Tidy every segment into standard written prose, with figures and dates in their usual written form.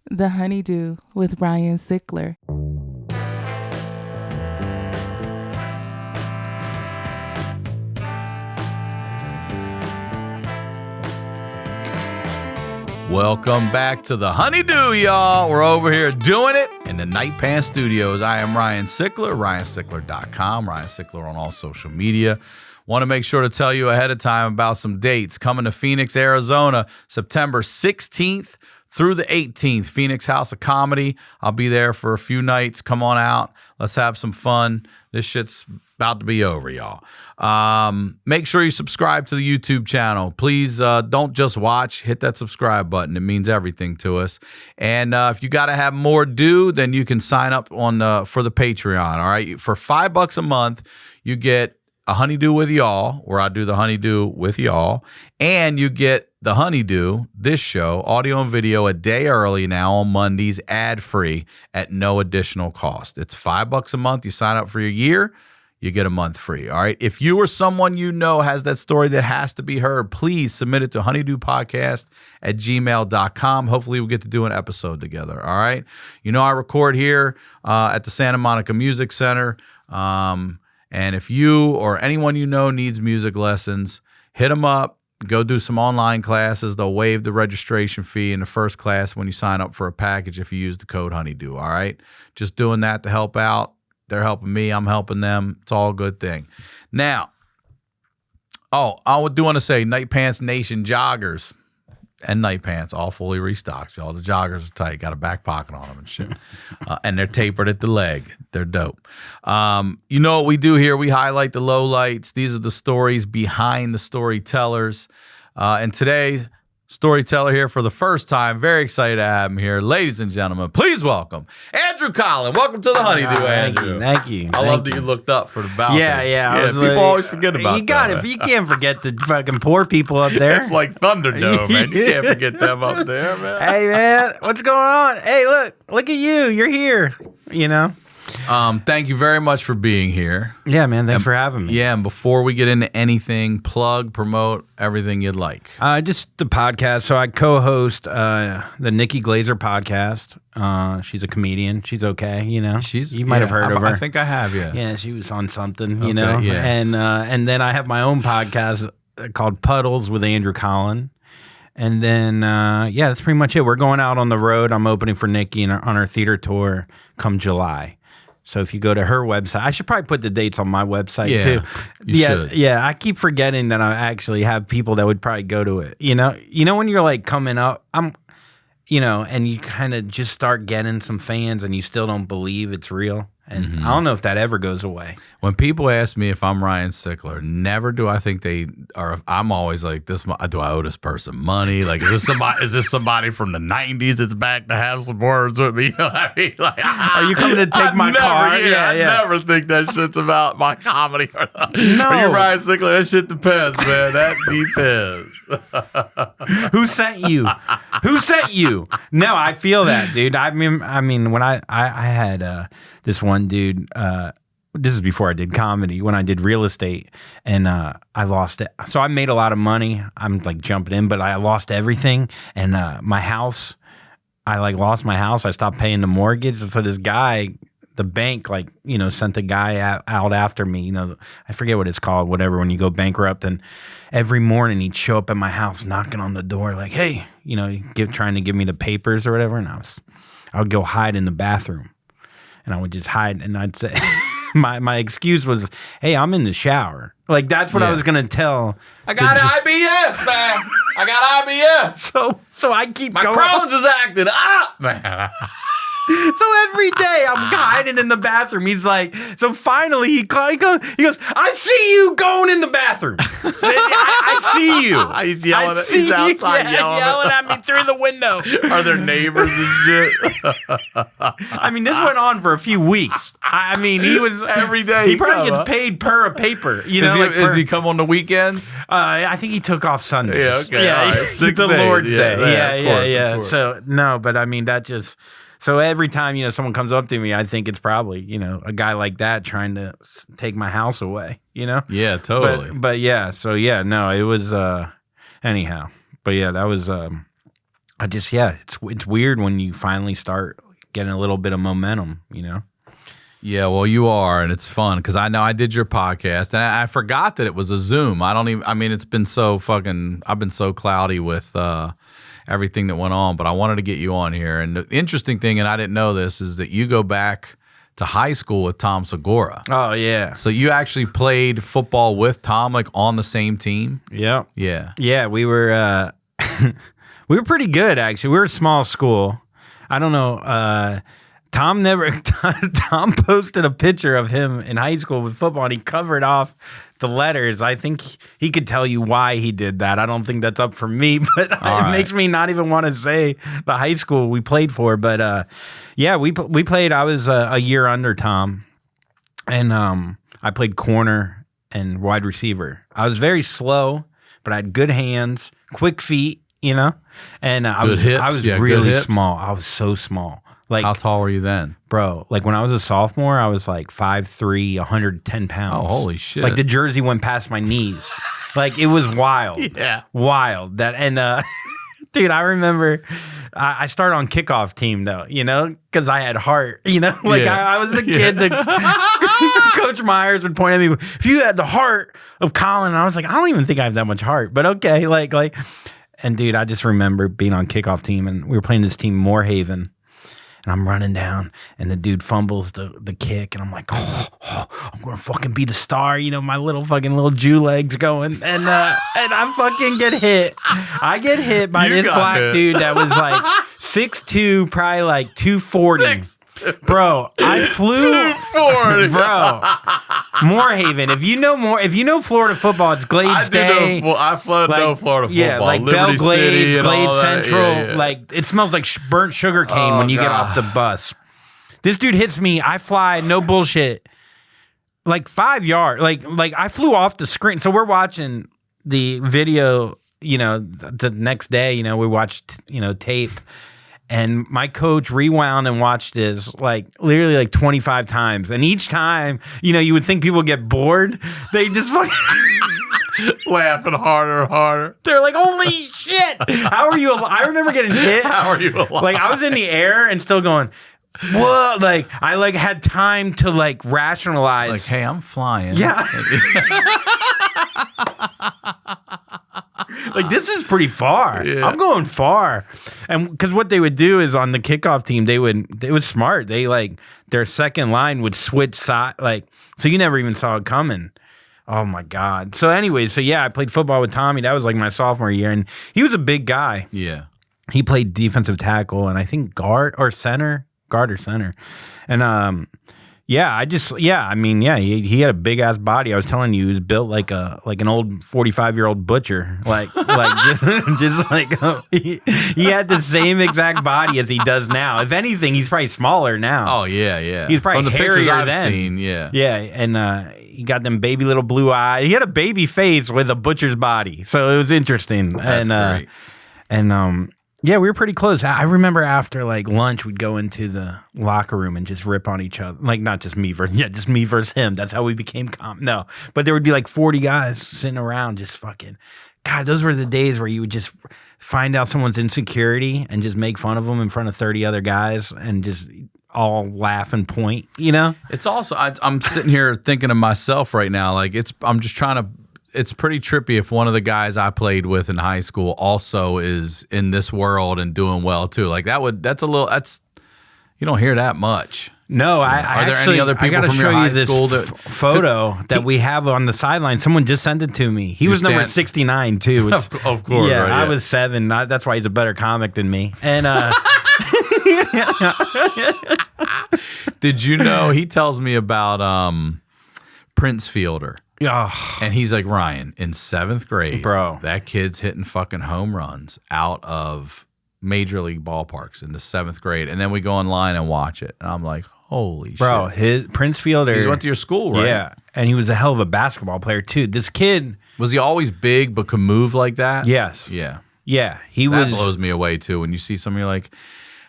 The HoneyDew with Ryan Sickler. Welcome back to the HoneyDew, y'all. We're over here doing it in the Night Pants Studios. I am Ryan Sickler, RyanSickler.com, Ryan Sickler on all social media. Want to make sure to tell you ahead of time about some dates. Coming to Phoenix, Arizona, September 16th through the 18th, Phoenix House of Comedy. I'll be there for a few nights. Come on out. Let's have some fun. This shit's about to be over, y'all. Make sure you subscribe to the YouTube channel. Please don't just watch. Hit that subscribe button. It means everything to us. And if you got to have more due, then you can sign up on for the Patreon. All right, for $5 a month, you get a HoneyDew with y'all, where I do the HoneyDew with y'all, and you get the HoneyDew, this show, audio and video, a day early now on Mondays, ad-free at no additional cost. It's $5 a month. You sign up for your year, you get a month free. All right. If you or someone you know has that story that has to be heard, please submit it to honeydewpodcast@gmail.com. Hopefully we'll get to do an episode together. All right. You know, I record here at the Santa Monica Music Center. And if you or anyone you know needs music lessons, hit them up. Go do some online classes. They'll waive the registration fee in the first class when you sign up for a package if you use the code HoneyDew, all right? Just doing that to help out. They're helping me. I'm helping them. It's all a good thing. Now, I do want to say Night Pants Nation joggers and night pants all fully restocked, y'all. The joggers are tight. Got a back pocket on them and shit. And they're tapered at the leg. They're dope. You know what we do here? We highlight the lowlights. These are the stories behind the storytellers. And today, storyteller here for the first time. Very excited to have him here. Ladies and gentlemen, please welcome Andrew Collin. Welcome to the HoneyDew, Andrew. Thank you. I love that you looked up for the balcony. Yeah. People always forget about that. You got it. You can't forget the fucking poor people up there. It's like Thunderdome, man. You can't forget them up there, man. Hey, man, what's going on? Hey, look at you. You're here. You know. Thank you very much for being here. Yeah, man. Thanks for having me. Yeah, and before we get into anything, plug, promote everything you'd like. Just the podcast. So I co-host the Nikki Glazer podcast. She's a comedian. She's okay, you know. You might have heard of her. I think I have, yeah. Yeah, she was on something, you know. Yeah. And then I have my own podcast called Puddles with Andrew Collin. And then, that's pretty much it. We're going out on the road. I'm opening for Nikki on our theater tour come July. So if you go to her website, I should probably put the dates on my website too. You should. Yeah. I keep forgetting that I actually have people that would probably go to it. You know when you're like coming up, and you kind of just start getting some fans, and you still don't believe it's real. And I don't know if that ever goes away. When people ask me if I'm Ryan Sickler, never do I think they are. I'm always like, do I owe this person money? Like, is this somebody from the 90s that's back to have some words with me? You know what I mean? Like, are you coming to take my car? I never think that shit's about my comedy. No. Are you Ryan Sickler? That shit depends, man. That depends. Who sent you? Who sent you? No, I feel that, dude. I mean, when I had this one dude, this is before I did comedy, when I did real estate, and I lost it. So I made a lot of money. I'm like jumping in, but I lost everything. And my house, I lost my house. I stopped paying the mortgage. So this guy, the bank, sent a guy out after me. I forget what it's called, whatever, when you go bankrupt. And every morning he'd show up at my house knocking on the door like, hey, trying to give me the papers or whatever. And I would go hide in the bathroom. And I would just hide, and I'd say, my excuse was, hey, I'm in the shower. Like, that's what I was going to tell. I got IBS, man. I got IBS. So I keep going. My Crohn's is acting up, man. So every day I'm hiding in the bathroom. He's like, so finally he goes, I see you going in the bathroom. I see you. He's yelling. He's outside yelling at me through the window. Are there neighbors and shit? I mean, this went on for a few weeks. I mean, he was every day. He probably gets paid per a paper. Does he come on the weekends? I think he took off Sundays. Yeah, okay. Yeah, right. 6 the days. Lord's Day. Yeah. Of course. So no, but I mean that just. So every time, someone comes up to me, I think it's probably, a guy like that trying to take my house away, Yeah, totally. But yeah, so yeah, no, it was, anyhow. But yeah, that was, it's weird when you finally start getting a little bit of momentum, you know? Yeah, well, you are, and it's fun because I know I did your podcast, and I forgot that it was a Zoom. It's been so I've been so cloudy with everything that went on, but I wanted to get you on here. And the interesting thing, and I didn't know this, is that you go back to high school with Tom Segura. Oh, yeah. So you actually played football with Tom, like on the same team? Yeah. Yeah. Yeah, we were we were pretty good, actually. We were a small school. I don't know. Tom posted a picture of him in high school with football, and he covered off the letters. I think he could tell you why he did that. I don't think that's up for me, but it makes me not even want to say the high school we played for. But yeah, we played. I was a year under Tom, and I played corner and wide receiver. I was very slow, but I had good hands, quick feet, you know. And I was really small. I was so small. Like, how tall were you then? Bro, like when I was a sophomore, I was like 5'3", 110 pounds. Oh, holy shit. Like the jersey went past my knees. Like it was wild. Yeah. Wild. Dude, I remember I started on kickoff team though, you know, because I had heart, you know, like I was the kid that Coach Myers would point at me, if you had the heart of Collin, and I was like, I don't even think I have that much heart, but okay. Like, and dude, I just remember being on kickoff team, and we were playing this team, Moorhaven. And I'm running down, and the dude fumbles the kick, and I'm like, I'm gonna fucking be the star, you know, my little Jew legs going, and I fucking get hit. I get hit by this black dude that was like 6'2", probably like 240. 6'2". Bro, I flew 240. Bro, Moorhaven. If you know Florida football, it's Glades Day. I flooded know Florida football. Yeah, like Liberty Belglades, Glades Central. Yeah. Like it smells like burnt sugar cane when you get off the bus. This dude hits me. I fly, no bullshit, like 5 yards. Like I flew off the screen. So we're watching the video. You know, the next day, you know, we watched tape. And my coach rewound and watched this like literally like 25 times. And each time, you know, you would think people get bored. They just fucking laughing harder and harder. They're like, holy shit. How are you alive? I remember getting hit. How are you alive? Like I was in the air and still going, what? Like I like had time to like rationalize. Like, hey, I'm flying. Yeah. Like this is pretty far. Yeah. I'm going far, and because what they would do is on the kickoff team, it was smart. They like their second line would switch side, like so you never even saw it coming. Oh my god. So anyway, yeah, I played football with Tommy. That was like my sophomore year, and he was a big guy. Yeah, he played defensive tackle and I think guard or center, and he had a big ass body. I was telling you, he was built like an old 45-year-old butcher. Like he had the same exact body as he does now. If anything, he's probably smaller now. Oh yeah. He's probably from the hairier pictures I've then. seen. Yeah, and he got them baby little blue eyes. He had a baby face with a butcher's body, so it was interesting. That's great. Yeah, we were pretty close. I remember after like lunch, we'd go into the locker room and just rip on each other. Like not just me versus him. That's how we became No, but there would be like 40 guys sitting around just fucking. God, those were the days where you would just find out someone's insecurity and just make fun of them in front of 30 other guys and just all laugh and point. You know, it's also I'm sitting here thinking of myself right now. Like I'm just trying to. It's pretty trippy if one of the guys I played with in high school also is in this world and doing well too. Like that's you don't hear that much. No, Are there any other people from your high school that photo that we have on the sideline? Someone just sent it to me. He was number 69 too. Of course, yeah, right, I was 7. That's why he's a better comic than me. And did you know he tells me about Prince Fielder? Yeah, and he's like, Ryan, in 7th grade, bro, that kid's hitting fucking home runs out of major league ballparks in the 7th grade, and then we go online and watch it, and I'm like, holy shit, bro, his Prince Fielder. He went to your school, right? Yeah, and he was a hell of a basketball player too. This kid was he always big but could move like that? Yes. Yeah. That blows me away too when you see somebody like.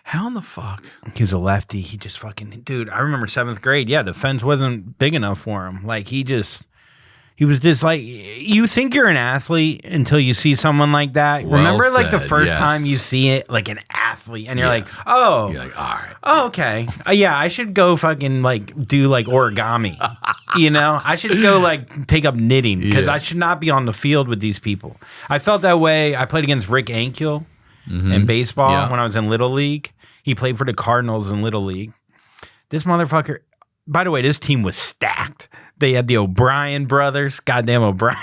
How in the fuck? He was a lefty. He just fucking dude. I remember 7th grade. Yeah, the fence wasn't big enough for him. Like he He was just like, you think you're an athlete until you see someone like that. Well Remember, like the said, first yes. time you see it, like an athlete, and you're like, oh, You're like, all right. oh, okay, yeah, I should go fucking like do like origami. You know, I should go like take up knitting because I should not be on the field with these people. I felt that way. I played against Rick Ankiel in baseball when I was in Little League. He played for the Cardinals in Little League. This motherfucker. By the way, this team was stacked. They had the O'Brien brothers, goddamn O'Brien.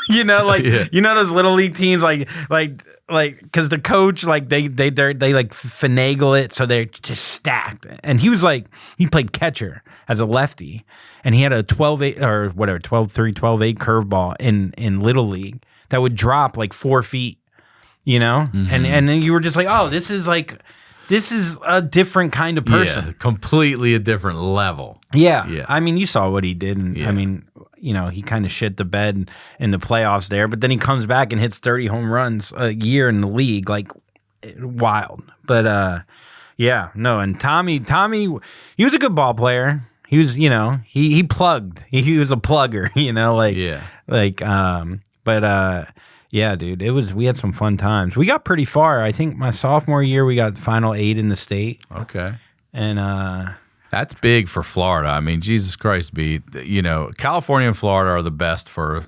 You know, like you know those Little League teams, like because the coach like they like finagle it, so they're just stacked. And he was like, he played catcher as a lefty, and he had a 12-8 or whatever 12-3, 12-8 curveball in Little League that would drop like 4 feet. You know, and then you were just like, oh, this is a different kind of person. Yeah, completely a different level. Yeah. I mean, you saw what he did. And I mean, you know, he kind of shit the bed in the playoffs there, but then he comes back and hits 30 home runs a year in the league. Like, wild. But, yeah, no. And Tommy, he was a good ball player. He was, you know, he plugged. He was a plugger, you know, yeah, dude, we had some fun times. We got pretty far. I think my sophomore year, we got final 8 in the state. Okay. And that's big for Florida. I mean, Jesus Christ, you know, California and Florida are the best for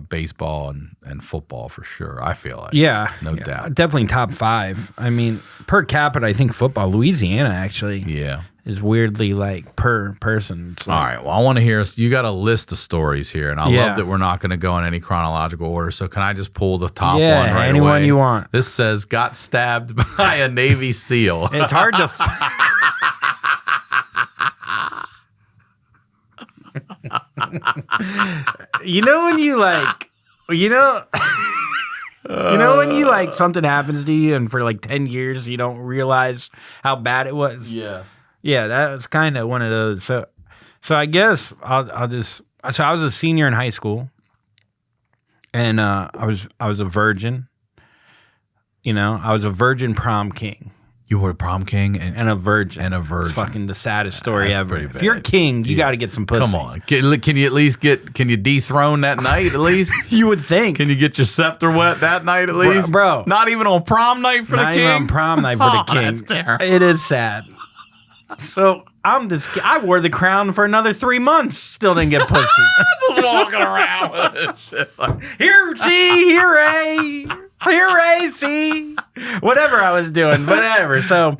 baseball and football for sure. I feel like. Yeah. No doubt. Definitely top 5. I mean, per capita, I think football, Louisiana actually. Yeah. Is weirdly like per person. It's like, all right. Well, I want to hear. You got a list of stories here, and I love that we're not going to go in any chronological order. So can I just pull the top one right anyone away? you want. This says got stabbed by a Navy SEAL. It's hard to. You know when you like, you know. You know when you like something happens to you, and for like 10 years you don't realize how bad it was. Yeah. Yeah, that was kind of one of those. So I guess I'll just. So I was a senior in high school, and I was a virgin. You know, I was a virgin prom king. You were a prom king and a virgin. It's fucking the saddest story That's ever. pretty If bad. you're a king, you got to get some pussy. Come on. Can you at least can you dethrone that night at least? You would think. Can you get your scepter wet that night at least? Bro. Not even on prom night for the king? Not even on prom night for the king. That's terrible. It is sad. So I wore the crown for another 3 months. Still didn't get pussy. Just walking around with it. Shit. Like, Here, see, whatever I was doing, whatever. So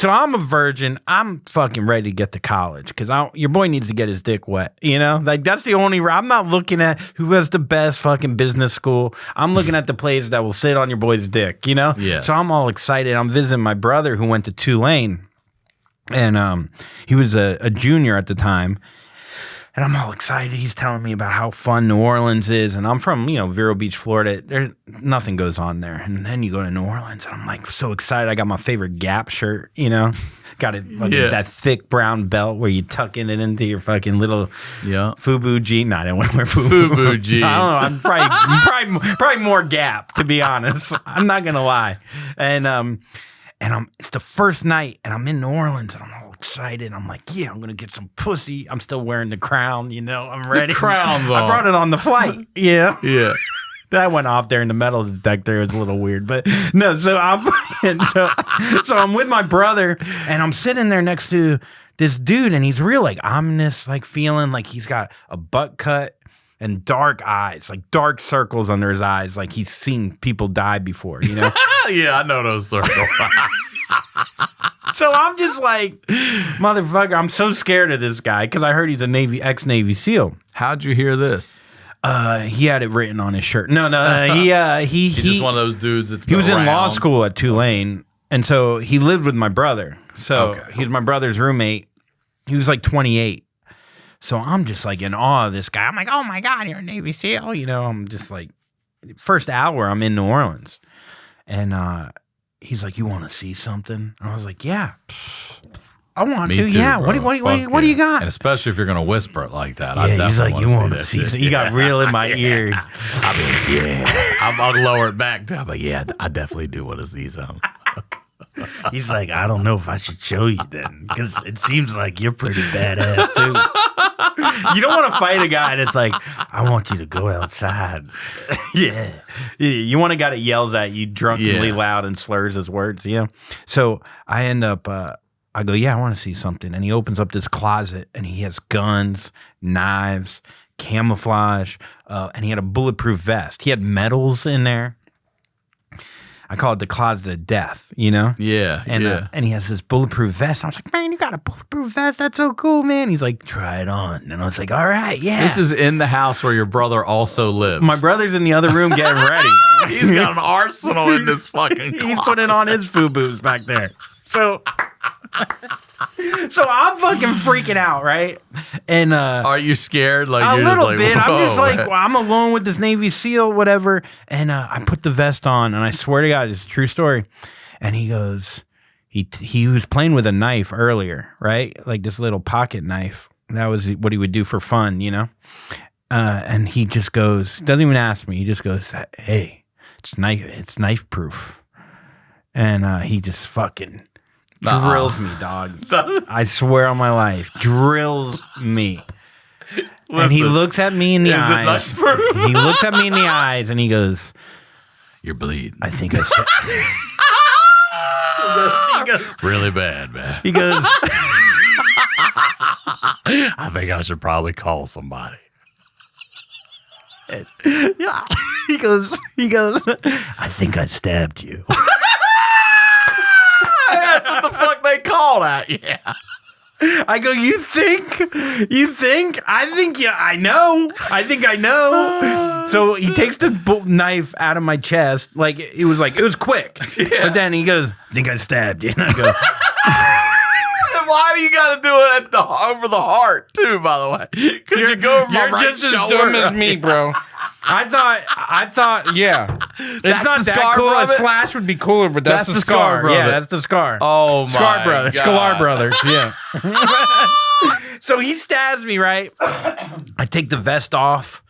I'm a virgin. I'm fucking ready to get to college because your boy needs to get his dick wet. You know, like that's the only. I'm not looking at who has the best fucking business school. I'm looking at the place that will sit on your boy's dick. You know, yeah. So I'm all excited. I'm visiting my brother who went to Tulane, and he was a junior at the time. And I'm all excited. He's telling me about how fun New Orleans is. And I'm from, Vero Beach, Florida. Nothing goes on there. And then you go to New Orleans, and I'm like so excited. I got my favorite Gap shirt, Got it, that thick brown belt where you tuck it into your fucking little FUBU jean. No, I didn't want to wear FUBU jeans. I don't know. I'm probably more Gap, to be honest. I'm not going to lie. And it's the first night, and I'm in New Orleans, and I'm all excited. I'm like, yeah, I'm gonna get some pussy. I'm still wearing the crown, I'm ready. The crown's on. I brought it on the flight. Yeah. That went off there in the metal detector. It was a little weird, but no. So I'm with my brother, and I'm sitting there next to this dude, and he's real like ominous, like feeling like he's got a butt cut and dark eyes, like dark circles under his eyes, like he's seen people die before, Yeah, I know those circles. So I'm just like, motherfucker, I'm so scared of this guy because I heard he's a ex-Navy SEAL. How'd you hear this? He had it written on his shirt. No, He's just one of those dudes that's he was in law school at Tulane, and so he lived with my brother. So he was my brother's roommate. He was like 28. So I'm just like in awe of this guy. I'm like, oh my God, you're a Navy SEAL. I'm just like, first hour I'm in New Orleans. And he's like, you want to see something? And I was like, yeah, I want Me to. too, Yeah. bro. What do you got? And especially if you're going to whisper it like that. Yeah, he's like, you want to see something? You got real in my ear. I'll lower it back. But yeah, I definitely do want to see something. He's like, I don't know if I should show you then, because it seems like you're pretty badass too. You don't want to fight a guy that's like, I want you to go outside. Yeah. You want a guy that yells at you drunkenly loud and slurs his words. Yeah. So I end up, I go, yeah, I want to see something. And he opens up this closet and he has guns, knives, camouflage, and he had a bulletproof vest. He had medals in there. I call it the closet of death, you know? Yeah. And he has this bulletproof vest. I was like, man, you got a bulletproof vest? That's so cool, man. He's like, try it on. And I was like, all right, yeah. This is in the house where your brother also lives. My brother's in the other room getting ready. He's got an arsenal in this fucking closet. He's putting on his FUBUs back there. So I'm fucking freaking out, right? And are you scared? Like a you're little just like, bit. I'm just like, man. well, I'm alone with this Navy SEAL, whatever. And I put the vest on, and I swear to God, it's a true story. And he goes, he was playing with a knife earlier, right? Like this little pocket knife. That was what he would do for fun, you know. And he just goes, doesn't even ask me. He just goes, hey, it's knife proof. And he just fucking drills me, dog. I swear on my life, drills me. Listen, and he looks at me in the eyes. He looks at me in the eyes and he goes, "You're bleeding." I think I said. He goes, really bad, man. He goes, I think I should probably call somebody. yeah. He goes, I think I stabbed you. That's what the fuck they call that. Yeah. I go, you think? I think, yeah, I know. So he takes the knife out of my chest. It was quick. Yeah. But then he goes, I think I stabbed you. And I go, why do you got to do it over the heart, too, by the way? Could you go over my right shoulder? You're just as dumb as me, bro. I thought, yeah. It's not that cool. A slash would be cooler, but that's the scar. Brother. Yeah, that's the scar. Oh, my Scar Brothers. God. Sklar Brothers, yeah. So he stabs me, right? I take the vest off.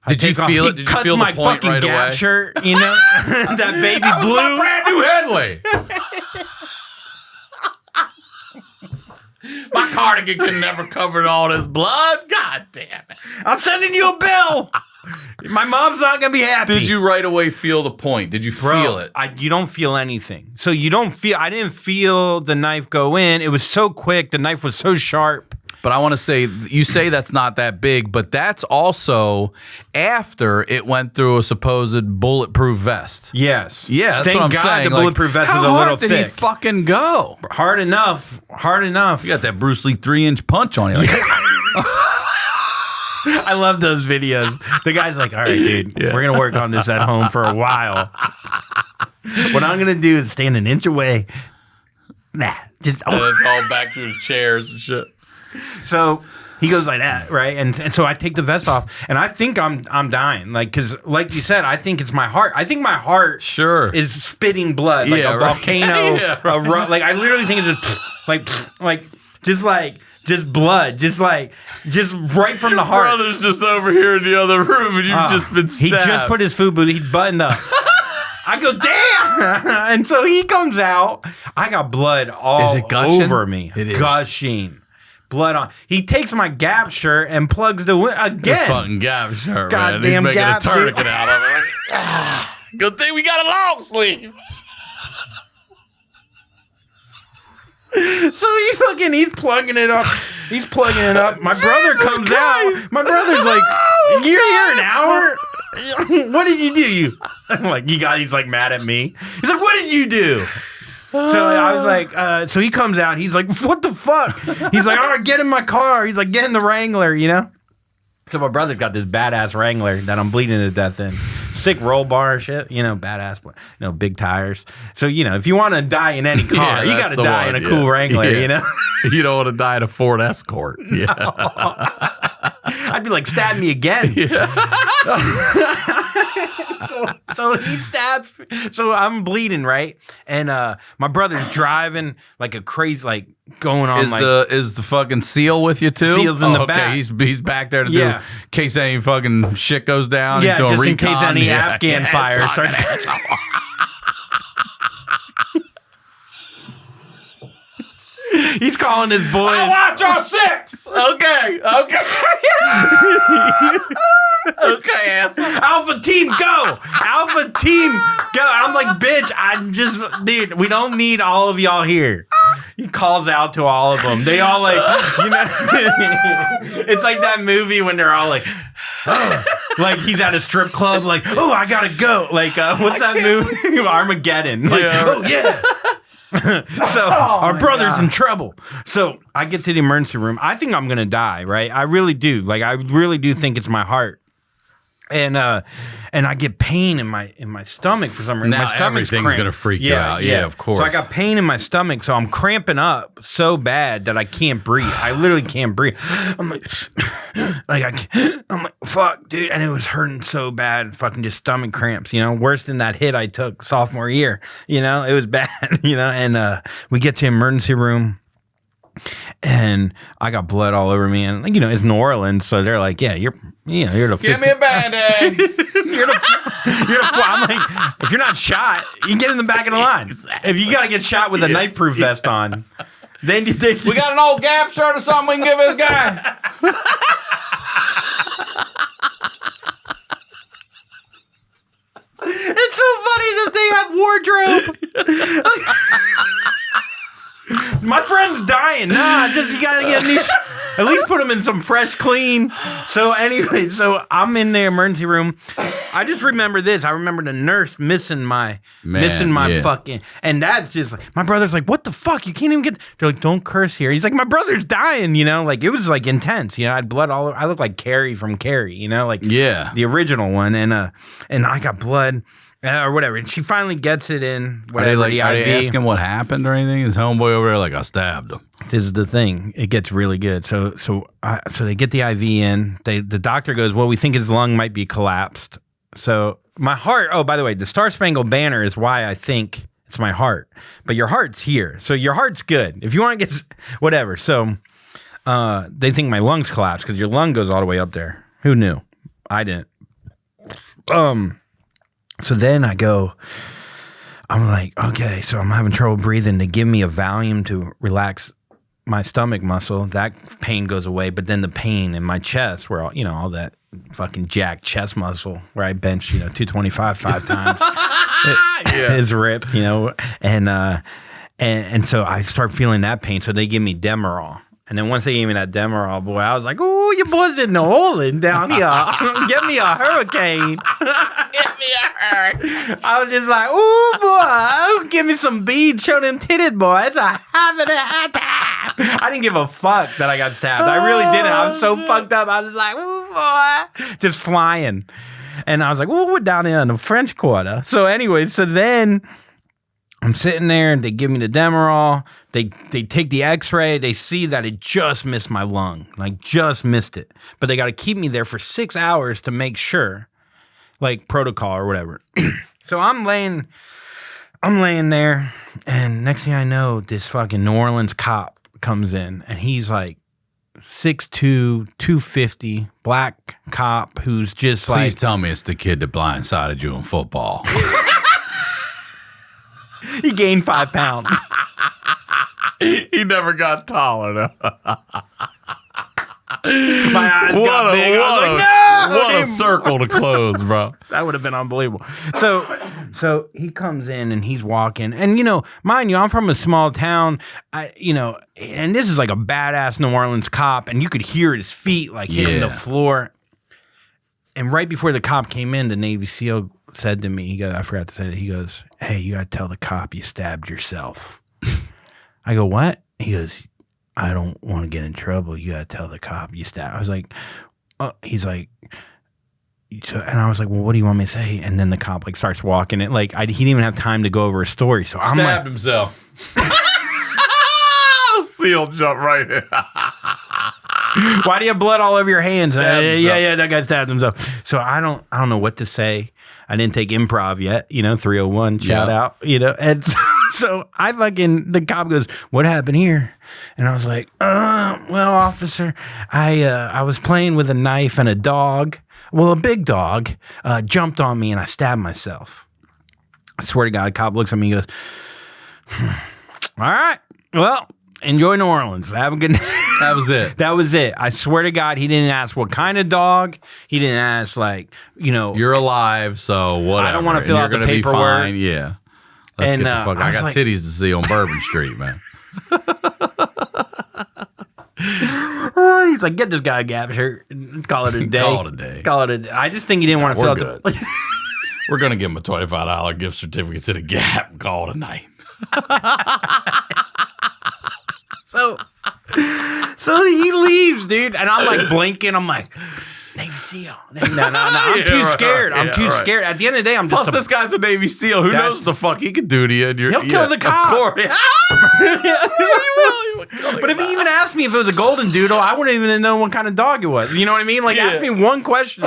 Did you feel it? He Did you cuts feel my the point fucking right Gap away? shirt, you know? That baby That was blue. my brand new Headley. My cardigan can never cover all this blood. God damn it. I'm sending you a bill. My mom's not going to be happy. Did you right away feel the point? Did you feel it? You don't feel anything. So you don't feel, I didn't feel the knife go in. It was so quick. The knife was so sharp. But I want to say, you say that's not that big, but that's also after it went through a supposed bulletproof vest. Yes. Yeah, that's Thank what I'm God saying. the bulletproof vest is a little How hard did he thick. fucking go? Hard enough. You got that Bruce Lee 3-inch punch on you. Like, I love those videos. The guy's like, all right, dude, we're going to work on this at home for a while. What I'm going to do is stand an inch away. Nah, just... and it's all back through the chairs and shit. So he goes like that, right? And so I take the vest off, and I think I'm dying, because like you said, I think it's my heart. I think my heart is spitting blood, like a volcano. Yeah, right. Like I literally think it's just just blood, just right from the heart. Your brother's just over here in the other room, and you've just been stabbed. He just put his FUBU, he buttoned up. I go, damn! And so he comes out. I got blood all over me. It is. Gushing. Blood on. He takes my Gap shirt and plugs the again. This fucking Gap shirt, man. He's Goddamn making Gap, a tourniquet out of it. Good thing we got a long sleeve. So he's plugging it up. He's plugging it up. My brother comes out. My brother's like, "You're here an hour? What did you do?" I'm like, he's like mad at me. He's like, "What did you do?" So I was like, so he comes out. He's like, "What the fuck?" He's like, "All right, get in my car." He's like, "Get in the Wrangler," you know? So my brother's got this badass Wrangler that I'm bleeding to death in. Sick roll bar shit, badass, big tires. So, if you want to die in any car, you got to die in a cool Wrangler, You don't want to die in a Ford Escort. Yeah. I'd be like, stab me again. Yeah. So he stabs. So I'm bleeding, right? And my brother's driving like a crazy, going on. Is the fucking SEAL with you too? SEAL's in the back. He's back there to do in case any fucking shit goes down. Yeah, he's doing just recon. in case any Afghan fire starts. He's calling his boys. I watch our six. Okay. Okay, asshole. Alpha team, go! Alpha team, go! I'm like, bitch, dude, we don't need all of y'all here. He calls out to all of them. They all like, it's like that movie when they're all like, oh, like he's at a strip club, like, oh, I gotta go. Like, what's that movie? Armageddon. Like, oh, yeah. So our brother's in trouble. So I get to the emergency room. I think I'm gonna die, right? I really do. Like, I really do think it's my heart. And I get pain in my stomach for some reason. Now my stomach's everything's cramped. gonna freak you out. Yeah, of course. So I got pain in my stomach, so I'm cramping up so bad that I can't breathe. I literally can't breathe. I'm like, I'm like, fuck, dude. And it was hurting so bad, fucking just stomach cramps, worse than that hit I took sophomore year. It was bad, and we get to emergency room. And I got blood all over me, and it's New Orleans, so they're like, "Yeah, you're the Give me a Band-Aid." I'm like, if you're not shot, you can get in the back of the line. Exactly. If you got to get shot with a knife-proof vest on, then we got an old Gap shirt or something we can give this guy. It's so funny that they have wardrobe. My friend's dying. Nah, you gotta get new. At least put him in some fresh, clean. So anyway, I'm in the emergency room. I just remember this. I remember the nurse missing my fucking. And that's just like, my brother's like, what the fuck? You can't even get. They're like, don't curse here. He's like, my brother's dying. Like it was like intense. I had blood all over. I look like Carrie from Carrie. Like the original one. And I got blood. Or whatever, and she finally gets it in. Whatever, are they asking what happened or anything? His homeboy over there, like, I stabbed him. This is the thing; it gets really good. So they get the IV in. The doctor goes, "Well, we think his lung might be collapsed." So my heart. Oh, by the way, the Star Spangled Banner is why I think it's my heart. But your heart's here, so your heart's good. If you want to get whatever, so they think my lungs collapsed because your lung goes all the way up there. Who knew? I didn't. So then I'm like, okay, so I'm having trouble breathing. They give me a Valium to relax my stomach muscle. That pain goes away, but then the pain in my chest, where all that fucking jacked chest muscle, where I bench 225 5 times, is ripped, and so I start feeling that pain. So they give me Demerol. And then once they gave me that Demerol, boy, I was like, "Oh, your boys in New Orleans down here. Get me a hurricane. Get me a hurricane." I was just like, "Oh, boy, give me some beads. Show them titties, boy. It's a having a hot time." I didn't give a fuck that I got stabbed. I really didn't. I was so fucked up. I was like, "Oh, boy," just flying. And I was like, "Oh, we're down here in the French Quarter." So anyway, then I'm sitting there and they give me the Demerol. They take the x-ray. They see that it just missed my lung. Like, just missed it. But they got to keep me there for 6 hours to make sure, like protocol or whatever. So I'm laying there, and next thing I know, this fucking New Orleans cop comes in, and he's like 6'2", 250, black cop who's just Please tell me it's the kid that blindsided you in football. He gained 5 pounds. He never got taller, though. My eyes got big. I was like, no! What a circle to close, bro. That would have been unbelievable. So he comes in and he's walking. And, mind you, I'm from a small town, and this is like a badass New Orleans cop, and you could hear his feet like hitting the floor. And right before the cop came in, the Navy SEAL said to me, I forgot to say that, he goes, "Hey, you got to tell the cop you stabbed yourself." I go, "What?" He goes, "I don't want to get in trouble. You got to tell the cop you stabbed." I was like, oh. He's like, and I was like, "Well, what do you want me to say?" And then the cop starts walking it. He didn't even have time to go over a story. So I'm stabbed himself. SEAL jump right in. Why do you have blood all over your hands? Yeah, that guy stabbed himself. So I don't know what to say. I didn't take improv yet, 301, shout out, and so the cop goes, "What happened here?" And I was like, "Well, officer, I was playing with a knife and a dog. Well, a big dog jumped on me and I stabbed myself." I swear to God, the cop looks at me and goes, "All right, well, enjoy New Orleans. Have a good night. That was it. That was it. I swear to God, he didn't ask what kind of dog. He didn't ask, like, you're alive, so whatever. I don't want to fill out the be paperwork. Fine. Yeah. Let's get the fuck. I got titties to see on Bourbon Street, man. He's like, get this guy a Gap shirt and call it a day. Call it a day. Call it a day. I just think he didn't want to fill out the. We're gonna give him a $25 gift certificate to the Gap and call it a night. So he leaves, dude, and I'm like blinking. I'm like, Navy SEAL. No. I'm too scared. I'm too scared. At the end of the day, I'm just. Plus, this guy's a Navy SEAL. Who knows what the fuck he could do to you? He'll kill the cop. Of course. He will kill But if he even asked me if it was a golden doodle, I wouldn't even know what kind of dog it was. You know what I mean? Like, ask me one question.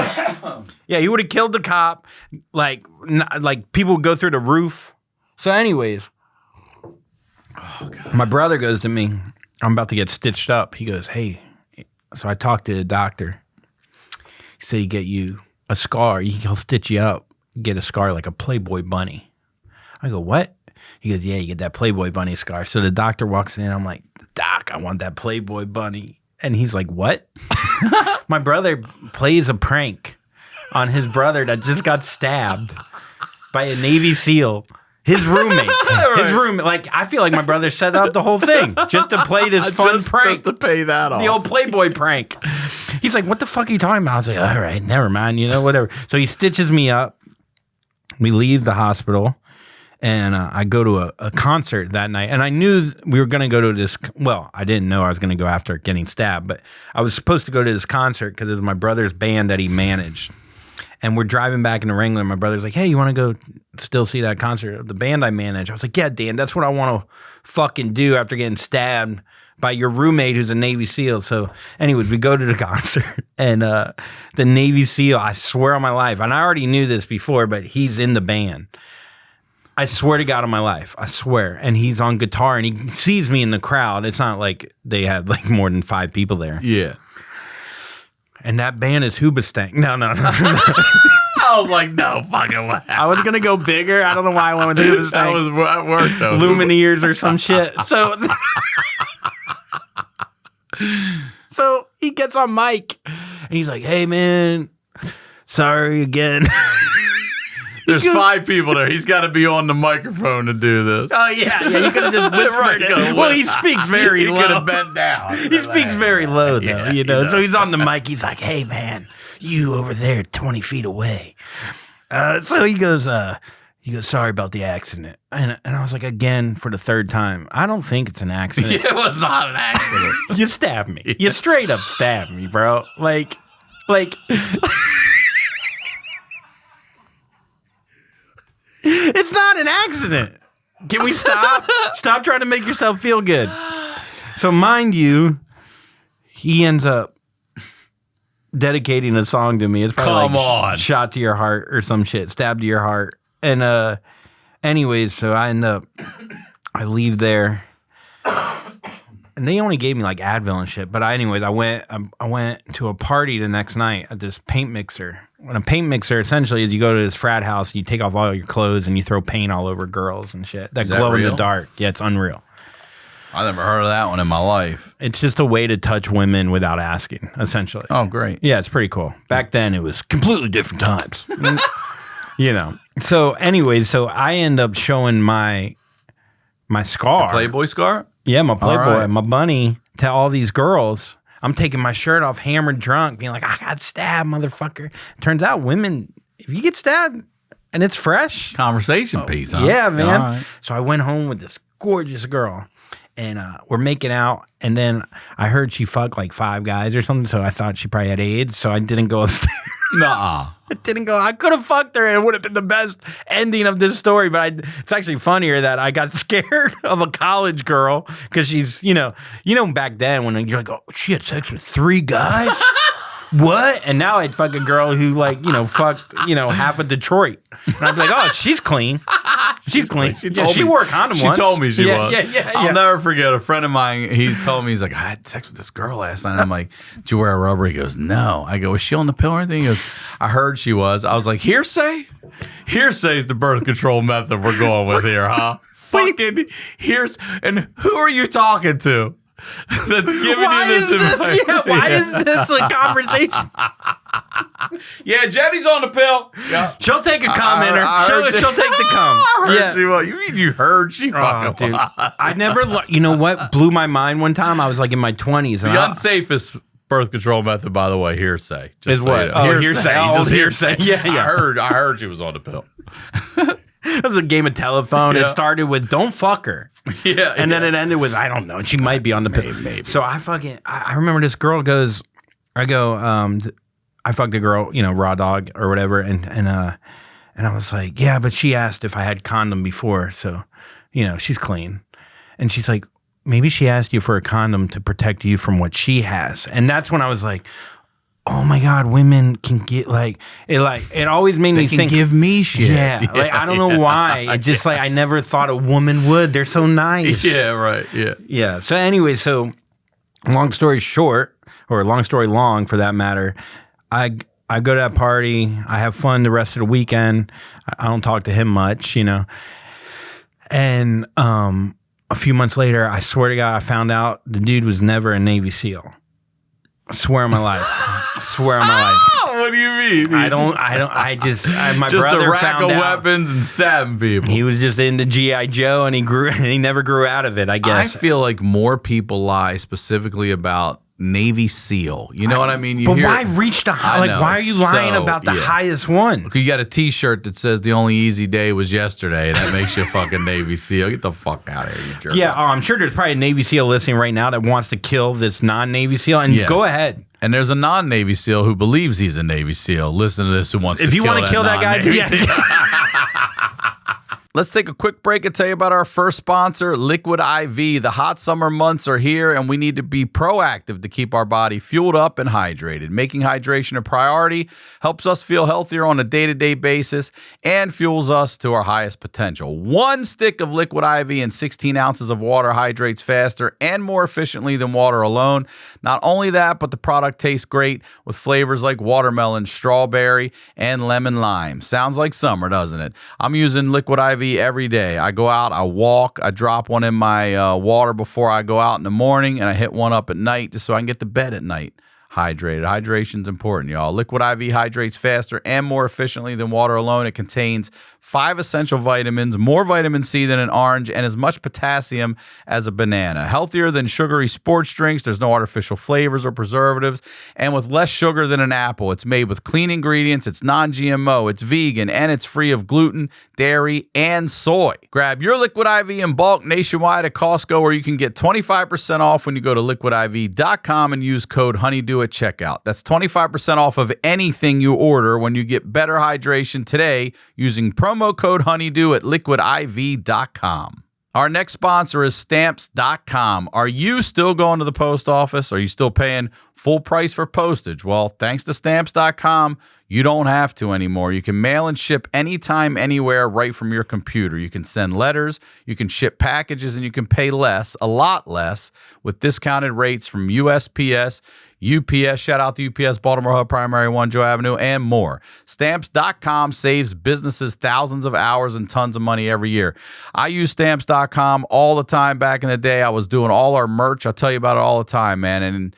Yeah, he would have killed the cop. Like people would go through the roof. So, anyways, my brother goes to me. I'm about to get stitched up. He goes, hey. So I talked to the doctor. He said, he get you a scar. He'll stitch you up, get a scar like a Playboy bunny. I go, what? He goes, yeah, you get that Playboy bunny scar. So the doctor walks in. I'm like, Doc, I want that Playboy bunny. And he's like, what? My brother plays a prank on his brother that just got stabbed by a Navy SEAL. His roommate. Right. His roommate. Like, I feel like my brother set up the whole thing just to play this fun prank. Just to pay that off. The old Playboy prank. He's like, what the fuck are you talking about? I was like, all right, never mind, whatever. So he stitches me up. We leave the hospital, and I go to a concert that night. And I knew we were going to go to this. Well, I didn't know I was going to go after getting stabbed, but I was supposed to go to this concert because it was my brother's band that he managed. And we're driving back into Wrangler. My brother's like, hey, you want to go still see that concert of the band I manage? I was like, yeah, Dan, that's what I want to fucking do after getting stabbed by your roommate who's a Navy SEAL. So anyways, we go to the concert. And the Navy SEAL, I swear on my life, and I already knew this before, but he's in the band. I swear to God on my life. I swear. And he's on guitar, and he sees me in the crowd. It's not like they had like more than 5 people there. Yeah. And that band is Hoobastank. No. I was like, no fucking way. I was going to go bigger. I don't know why I went with Hoobastank. That worked, though. Lumineers or some shit. So he gets on mic, and he's like, hey, man, sorry again. There's 5 people there. He's got to be on the microphone to do this. Oh, yeah. You could have just whispered it. Well, he speaks very low. He could have bent down. He speaks very low, though, So he's on the mic. He's like, hey, man, you over there 20 feet away. So he goes, sorry about the accident. And I was like, again, for the 3rd time, I don't think it's an accident. It was not an accident. You stabbed me. You straight up stabbed me, bro. Like... It's not an accident. Can we stop? Stop trying to make yourself feel good. So mind you, he ends up dedicating a song to me. It's probably on. Shot to your heart or some shit. Stabbed to your heart. And anyways, so I leave there. And they only gave me like Advil and shit. But I went to a party the next night at this paint mixer. When a paint mixer essentially is you go to this frat house, you take off all your clothes and you throw paint all over girls and shit. That glow in the dark. Yeah, it's unreal. I never heard of that one in my life. It's just a way to touch women without asking, essentially. Oh, great. Yeah, it's pretty cool. Back then it was completely different times. So anyways, so I end up showing my scar. The Playboy scar? Yeah, my Playboy, my bunny, to all these girls. I'm taking my shirt off, hammered drunk, being like, I got stabbed, motherfucker. Turns out women, if you get stabbed and it's fresh. Conversation piece, huh? Yeah, man. Right. So I went home with this gorgeous girl, and we're making out, and then I heard she fucked like 5 guys or something, so I thought she probably had AIDS, so I didn't go upstairs. Nuh-uh. I could have fucked her, and it would have been the best ending of this story, but it's actually funnier that I got scared of a college girl, because she's, back then when you're like, oh, she had sex with 3 guys? What? And now I'd fuck a girl who fucked, half of Detroit. And I'd be like, oh, she's clean. She's clean. She wore a condom once. She told me she was. Yeah. I'll never forget a friend of mine. He told me, he's like, I had sex with this girl last night. I'm like, did you wear a rubber? He goes, no. I go, was she on the pill or anything? He goes, I heard she was. I was like, hearsay? Hearsay is the birth control method we're going with here, huh? fucking here's and who are you talking to? That's giving Why you is this advice? why is this a conversation? Yeah, Jenny's on the pill. Yeah. She'll take a commenter. She'll take the cum. I heard Yeah. she was. You mean you heard she fucking Dude. was. I never, you know what blew my mind one time? I was like in my 20s. And The unsafest birth control method, by the way, hearsay. Just Is so what? you know. Oh, hearsay. Just Old hearsay. Yeah. I heard she was on the pill. It was a game of telephone. Yeah. It started with "Don't fuck her," Yeah. and then it ended with "I don't know." She might be on the pill. Maybe. So I remember this girl goes, I fucked a girl, raw dog or whatever, and I was like, yeah, but she asked if I had condom before, so she's clean, and she's like, maybe she asked you for a condom to protect you from what she has, and that's when I was like, oh my God, women can get it always made me think, give me shit. yeah, I don't know why. It just I never thought a woman would. They're so nice. Yeah, right. Yeah. Yeah. So anyway, long story short, or long story long for that matter, I go to that party. I have fun the rest of the weekend. I don't talk to him much, And a few months later, I swear to God, I found out the dude was never a Navy SEAL. I swear on my life. What do you mean? my Just brother a rack found of out. weapons and stabbing people. He was just into G.I. Joe, and he never grew out of it, I I guess. feel like more people lie specifically about Navy SEAL. You know what I mean? But why reach the high? I know, Why are you it's lying so- about the yeah. highest one? You got a T-shirt that says "The only easy day was yesterday," and that makes you a fucking Navy SEAL. Get the fuck out of here, you jerk. Yeah, I'm sure there's probably a Navy SEAL listening right now that wants to kill this non-Navy SEAL, and Yes. go ahead. And there's a non-Navy SEAL who believes he's a Navy SEAL. Listen to this. Who wants If to you want to kill that guy, non-Navy yeah. SEAL. Let's take a quick break and tell you about our first sponsor, Liquid IV. The hot summer months are here, and we need to be proactive to keep our body fueled up and hydrated. Making hydration a priority helps us feel healthier on a day-to-day basis and fuels us to our highest potential. One stick of Liquid IV and 16 ounces of water hydrates faster and more efficiently than water alone. Not only that, but the product tastes great with flavors like watermelon, strawberry, and lemon lime. Sounds like summer, doesn't it? I'm using Liquid IV every day. I go out, I walk, I drop one in my water before I go out in the morning, and I hit one up at night just so I can get to bed at night hydrated. Hydration's important, y'all. Liquid IV hydrates faster and more efficiently than water alone. It contains 5 essential vitamins, more vitamin C than an orange, and as much potassium as a banana. Healthier than sugary sports drinks. There's no artificial flavors or preservatives. And with less sugar than an apple. It's made with clean ingredients. It's non-GMO. It's vegan. And it's free of gluten, dairy, and soy. Grab your Liquid IV in bulk nationwide at Costco, where you can get 25% off when you go to liquidiv.com and use code HoneyDew at checkout. That's 25% off of anything you order when you get better hydration today using promo code HoneyDew at liquidiv.com. Our next sponsor is Stamps.com. Are you still going to the post office? Are you still paying full price for postage? Well, thanks to Stamps.com, you don't have to anymore. You can mail and ship anytime, anywhere, right from your computer. You can send letters, you can ship packages, and you can pay less, a lot less, with discounted rates from USPS, UPS, shout out to UPS, Baltimore Hub, Primary 1, Joe Avenue, and more. Stamps.com saves businesses thousands of hours and tons of money every year. I use Stamps.com all the time. Back in the day, I was doing all our merch. I'll tell you about it all the time, man. And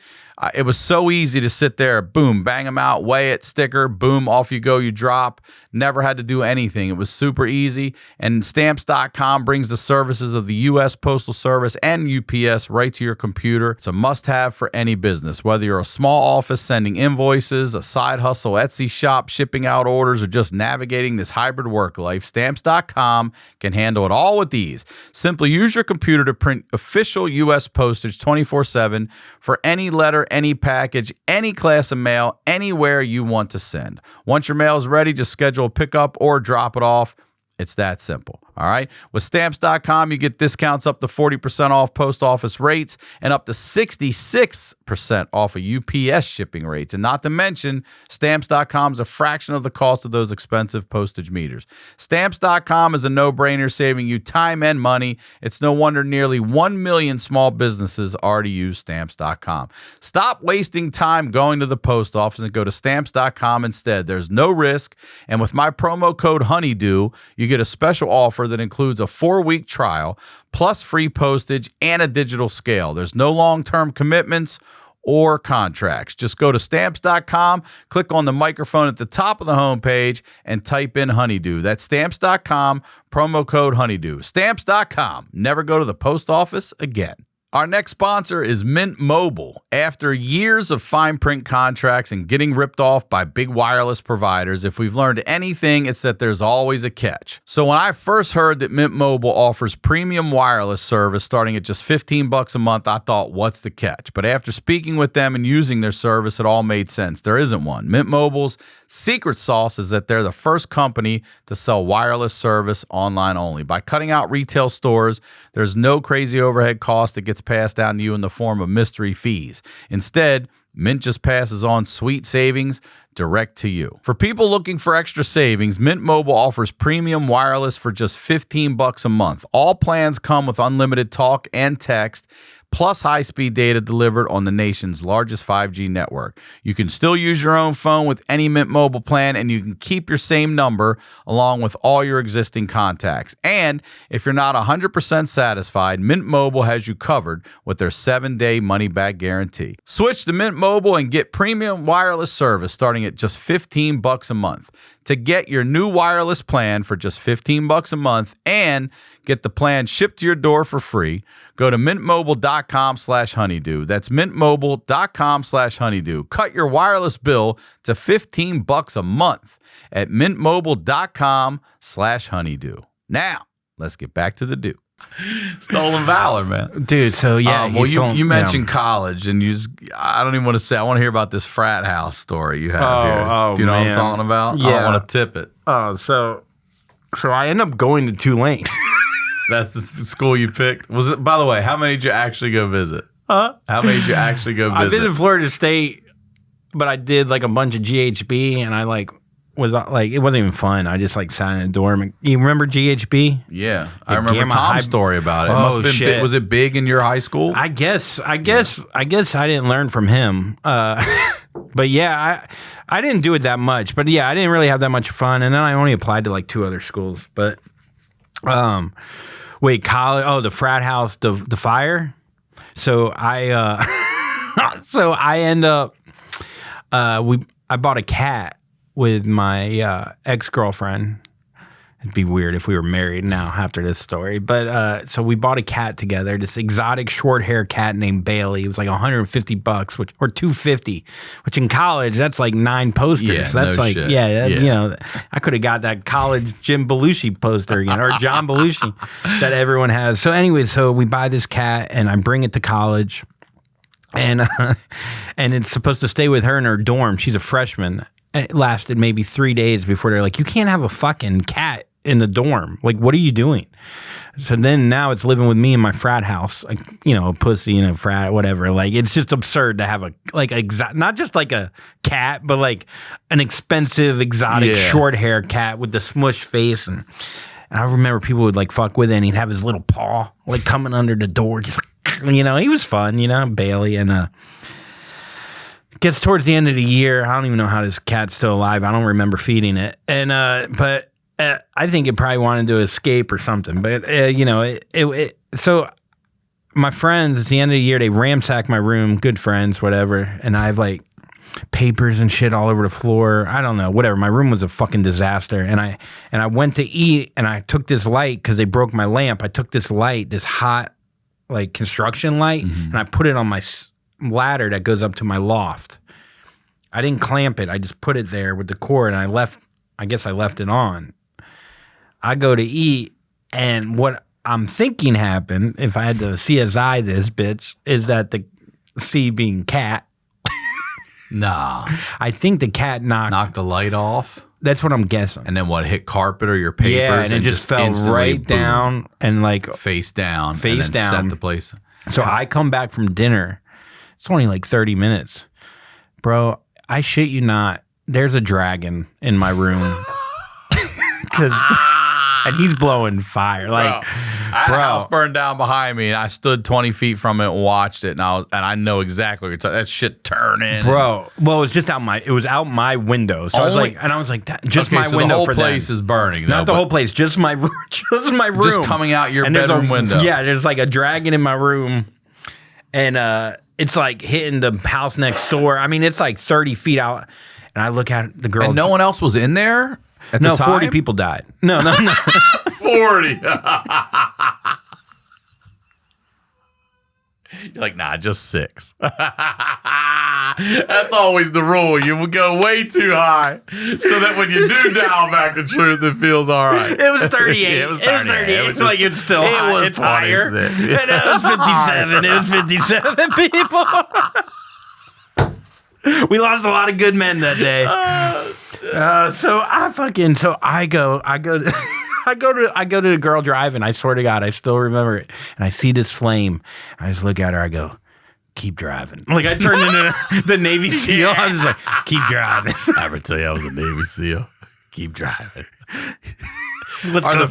it was so easy to sit there, boom, bang them out, weigh it, sticker, boom, off you go, you drop. Never had to do anything. It was super easy. And Stamps.com brings the services of the U.S. Postal Service and UPS right to your computer. It's a must-have for any business, whether you're a small office sending invoices, a side hustle, Etsy shop, shipping out orders, or just navigating this hybrid work life. Stamps.com can handle it all with ease. Simply use your computer to print official U.S. postage 24/7 for any letter, any package, any class of mail, anywhere you want to send. Once your mail is ready, just schedule a pickup or drop it off. It's that simple. All right. With Stamps.com, you get discounts up to 40% off post office rates and up to 66% off of UPS shipping rates. And not to mention, Stamps.com is a fraction of the cost of those expensive postage meters. Stamps.com is a no-brainer, saving you time and money. It's no wonder nearly 1 million small businesses already use Stamps.com. Stop wasting time going to the post office and go to Stamps.com instead. There's no risk. And with my promo code HoneyDew, you get a special offer that includes a 4-week trial, plus free postage and a digital scale. There's no long-term commitments or contracts. Just go to Stamps.com, click on the microphone at the top of the homepage, and type in HoneyDew. That's Stamps.com, promo code HoneyDew. Stamps.com. Never go to the post office again. Our next sponsor is Mint Mobile. After years of fine print contracts and getting ripped off by big wireless providers, if we've learned anything, it's that there's always a catch. So when I first heard that Mint Mobile offers premium wireless service starting at just $15 a month, I thought, what's the catch? But after speaking with them and using their service, it all made sense. There isn't one. Mint Mobile's secret sauce is that they're the first company to sell wireless service online only. By cutting out retail stores, there's no crazy overhead cost that gets passed down to you in the form of mystery fees. Instead, Mint just passes on sweet savings direct to you. For people looking for extra savings, Mint Mobile offers premium wireless for just $15 a month. All plans come with unlimited talk and text, plus high-speed data delivered on the nation's largest 5G network. You can still use your own phone with any Mint Mobile plan, and you can keep your same number along with all your existing contacts. And if you're not 100% satisfied, Mint Mobile has you covered with their 7-day money-back guarantee. Switch to Mint Mobile and get premium wireless service starting at just $15 a month. To get your new wireless plan for just $15 a month and get the plan shipped to your door for free, go to mintmobile.com/honeydew. That's mintmobile.com/honeydew. Cut your wireless bill to $15 a month at mintmobile.com/honeydew. Now, let's get back to the do. Stolen valor, man. Dude, so yeah. Well, you mentioned college, and I don't even want to say, I want to hear about this frat house story you have here. Do you know what I'm talking about? Yeah. I don't want to tip it. So I end up going to Tulane. That's the school you picked? Was it, by the way, how many did you actually go visit? How many did you actually go visit? I visited Florida State, but I did like a bunch of GHB, and I was like, it wasn't even fun. I just sat in a dorm. You remember GHB? Yeah, I remember Tom's story about it. It must have been big. Was it big in your high school? I guess I didn't learn from him. But yeah, I didn't do it that much. But yeah, I didn't really have that much fun. And then I only applied to 2 other schools. But wait, college? Oh, the frat house, the fire. So I end up I bought a cat with my ex-girlfriend. It'd be weird if we were married now after this story. But so we bought a cat together, this exotic short hair cat named Bailey. It was like $150, or $250, which in college, that's like 9 posters. Yeah, that's no like, shit. You know, I could have got that college Jim Belushi poster again, or John Belushi that everyone has. So anyway, so we buy this cat and I bring it to college, and it's supposed to stay with her in her dorm. She's a freshman. It lasted maybe 3 days before they're like, you can't have a fucking cat in the dorm. Like, what are you doing? So then now it's living with me in my frat house, like, you know, a pussy in a frat, whatever. Like, it's just absurd to have not just like a cat, but like an expensive, exotic, short hair cat with the smush face. And I remember people would fuck with it, and he'd have his little paw coming under the door, just, you know, he was fun, you know, Bailey. And, gets towards the end of the year. I don't even know how this cat's still alive. I don't remember feeding it. And but I think it probably wanted to escape or something. But you know, so my friends at the end of the year, they ransack my room. Good friends, whatever. And I have papers and shit all over the floor. I don't know, whatever. My room was a fucking disaster. And I went to eat, and I took this light because they broke my lamp. I took this light, this hot construction light, and I put it on my ladder that goes up to my loft. I didn't clamp it. I just put it there with the cord, and I guess I left it on. I go to eat, and what I'm thinking happened, if I had to CSI this bitch, is that the C being cat. Nah. I think the cat knocked the light off. That's what I'm guessing. And then what, hit carpet or your papers? Yeah, and it just fell right down and face down. Face down. Set the place. So I come back from dinner. It's only 30 minutes. Bro, I shit you not. There's a dragon in my room. Because and he's blowing fire. Like, I had a house burned down behind me, and I stood 20 feet from it and watched it, and I know exactly what you're talking. That shit turning, bro. Well, it was out my window, so I was like, that, just my window. The whole for place them. is burning. Not the whole place, just my room, just coming out your bedroom window. Yeah, there's like a dragon in my room, and it's like hitting the house next door. I mean, it's like 30 feet out, and I look at the girl. And no one else was in there. At the time? 40 people died. No. 40. You're like, nah, just 6. That's always the rule. You will go way too high so that when you do dial back the truth, it feels all right. It was 38. It was 38. It was like it's still high. Was it's higher. Yeah. And it was 57. It was 57 people. We lost a lot of good men that day. So I go to the girl driving. I swear to God, I still remember it. And I see this flame. I just look at her. I go, keep driving. Like I turned into the Navy SEAL. I was just like, keep driving. I ever tell you I was a Navy SEAL? Keep driving. Let's go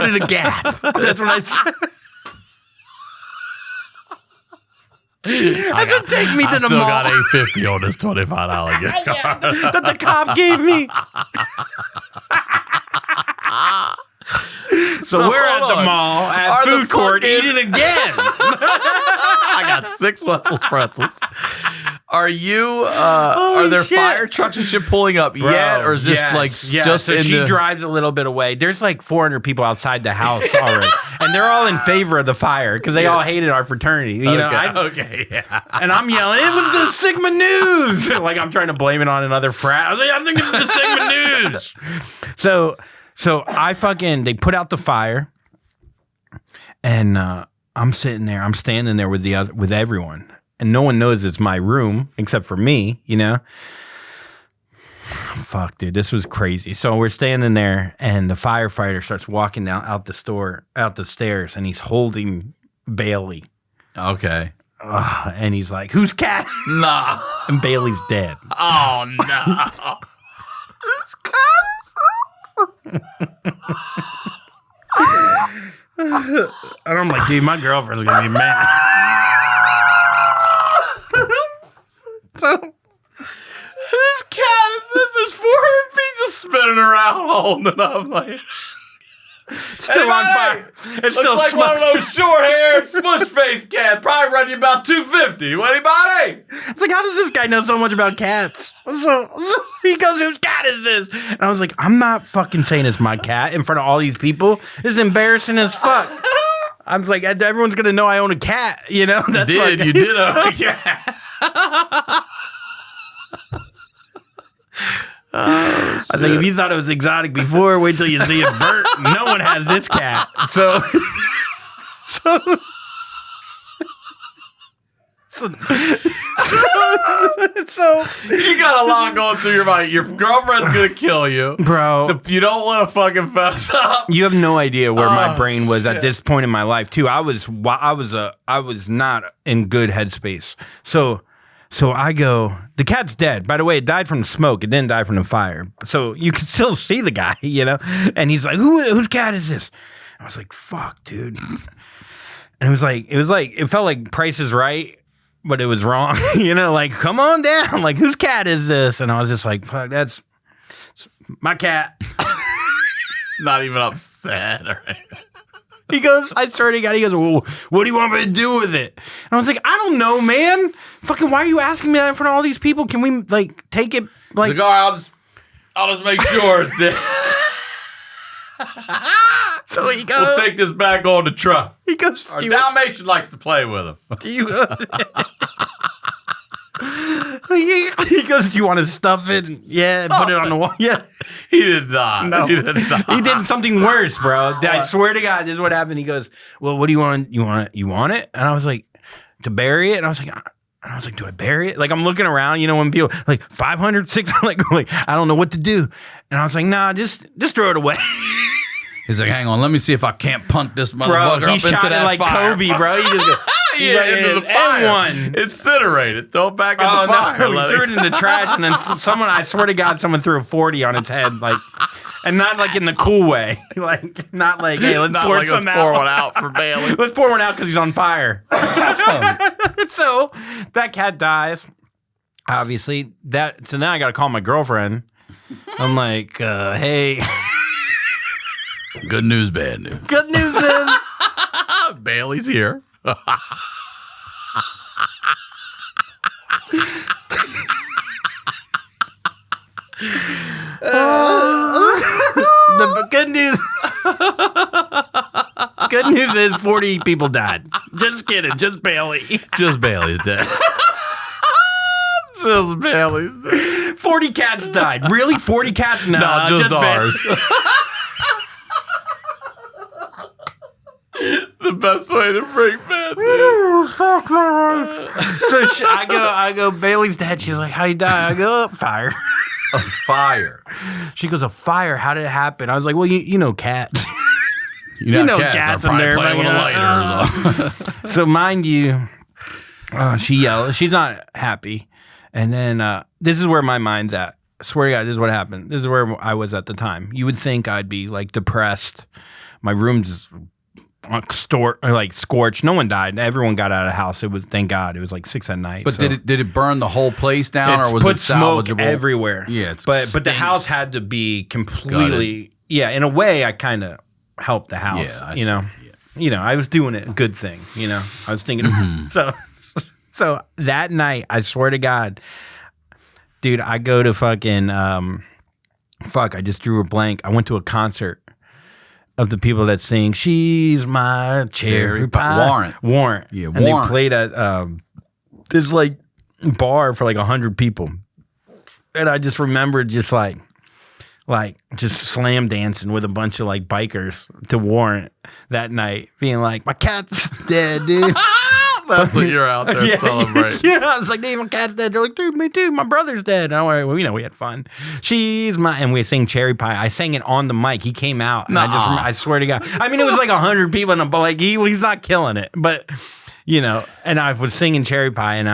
to the Gap. That's what I said. That doesn't take me to the mall. I still got $8.50 on this $25 gift card that the cop gave me. So we're at the mall at food court eating again. I got 6 Wetzel's pretzels. Are you? Are there fire trucks and shit pulling up yet, or is this just? So she drives a little bit away. There's like 400 people outside the house already, and they're all in favor of the fire because they all hated our fraternity. You know, and I'm yelling, "It was the Sigma News!" Like I'm trying to blame it on another frat. I was like, "I think it's the Sigma News." So they put out the fire, and I'm sitting there. I'm standing there with everyone. And no one knows it's my room except for me, you know? Fuck, dude, this was crazy. So we're standing there, and the firefighter starts walking out the stairs, and he's holding Bailey. Okay. And he's like, "Whose cat?" Nah. And Bailey's dead. Oh, no. Whose cat is this? And I'm like, dude, my girlfriend's going to be mad. So, whose cat is this? There's 400 pizzas spinning around holding it up. Like, still on fire. It's still like one of those short-haired, smush-faced cats. Probably run you about $250. Anybody? It's like, how does this guy know so much about cats? So he goes, "Whose cat is this?" And I was like, I'm not fucking saying it's my cat in front of all these people. It's embarrassing as fuck. I was like, everyone's going to know I own a cat, you know? You did own a cat. I was like, if you thought it was exotic before, wait till you see it burnt. No one has this cat. So you got a lot going through your mind. Your girlfriend's gonna kill you, bro. You don't want to fucking fess up. You have no idea where my brain was at this point in my life too. I was not in good headspace. So I go, the cat's dead. By the way, it died from the smoke. It didn't die from the fire. So you can still see the guy, you know? And he's like, whose cat is this? I was like, fuck, dude. And it felt like Price is Right, but it was wrong. You know, like, come on down. Like, whose cat is this? And I was just like, fuck, it's my cat. Not even upset or anything. He goes, I swear to God, he goes, "Well, what do you want me to do with it?" And I was like, I don't know, man. Fucking, why are you asking me that in front of all these people? Can we, like, take it, like... all right, I'll just make sure it's dead. So he goes... We'll take this back on the truck. He goes... Our Dalmatian likes to play with him. He goes, "Do you want to stuff it?" Yeah, put it on the wall. Yeah. He did not. No. He did not. He did something worse, bro. I swear to God, this is what happened. He goes, "Well, what do you want? You want it?" And I was like, "To bury it?" And I was like, "Do I bury it?" Like, I'm looking around, you know, when people like 500, 600, like I don't know what to do. And I was like, "Nah, just throw it away." He's like, "Hang on, let me see if I can't punt this motherfucker bro, he up shot into it that like fire." Kobe, bro. He just into the fire. Incinerate it. Throw it back in the fire. No, he threw it in the trash, and then I swear to God, someone threw a 40 on its head. Like, And not like in the cool way. Like, not like, hey, let's Not pour like some let's out. pour one out for Bailey. Let's pour one out because he's on fire. So that cat dies. Obviously. So now I got to call my girlfriend. I'm like, hey. Good news, bad news. Good news is. Bailey's here. The good news. Good news is 40 people died. Just kidding. Just Bailey. Just Bailey's dead. Just Bailey's dead. 40 cats died. Really? 40 cats? No, just ours. The best way to bring bad news. Fuck my life. So I go, Bailey's dead. She's like, how you die? I go, fire. A fire. She goes, a fire? How did it happen? I was like, well, you know cats. You know cats are in probably there. playing with a lighter. So mind you, she yelled. She's not happy. And then this is where my mind's at. I swear to God, this is what happened. This is where I was at the time. You would think I'd be like depressed. My room's scorched. No one died. Everyone got out of the house. It was, thank God, it was like 6 p.m. But did it burn the whole place down, or was put it salvageable? smoke everywhere? Yeah, but the house had to be completely. Gutted. Yeah, in a way, I kind of helped the house. Yeah, I was doing it a good thing. I was thinking. So that night, I swear to God, dude, I go to fucking I just drew a blank. I went to a concert of the people that sing "She's My Cherry Pie." Warrant. Yeah, Warrant. And they played at this like bar for like 100 people, and I just remembered just like just slam dancing with a bunch of like bikers to Warrant that night, being like, my cat's dead, dude. That's what you're out there celebrating. Yeah, I was like, dude, my cat's dead. They're like, dude, me too. My brother's dead. And I'm like, well, we had fun. And we sang Cherry Pie. I sang it on the mic. He came out. And I swear to God. I mean, it was like 100 people, but like he's not killing it. But, and I was singing Cherry Pie, and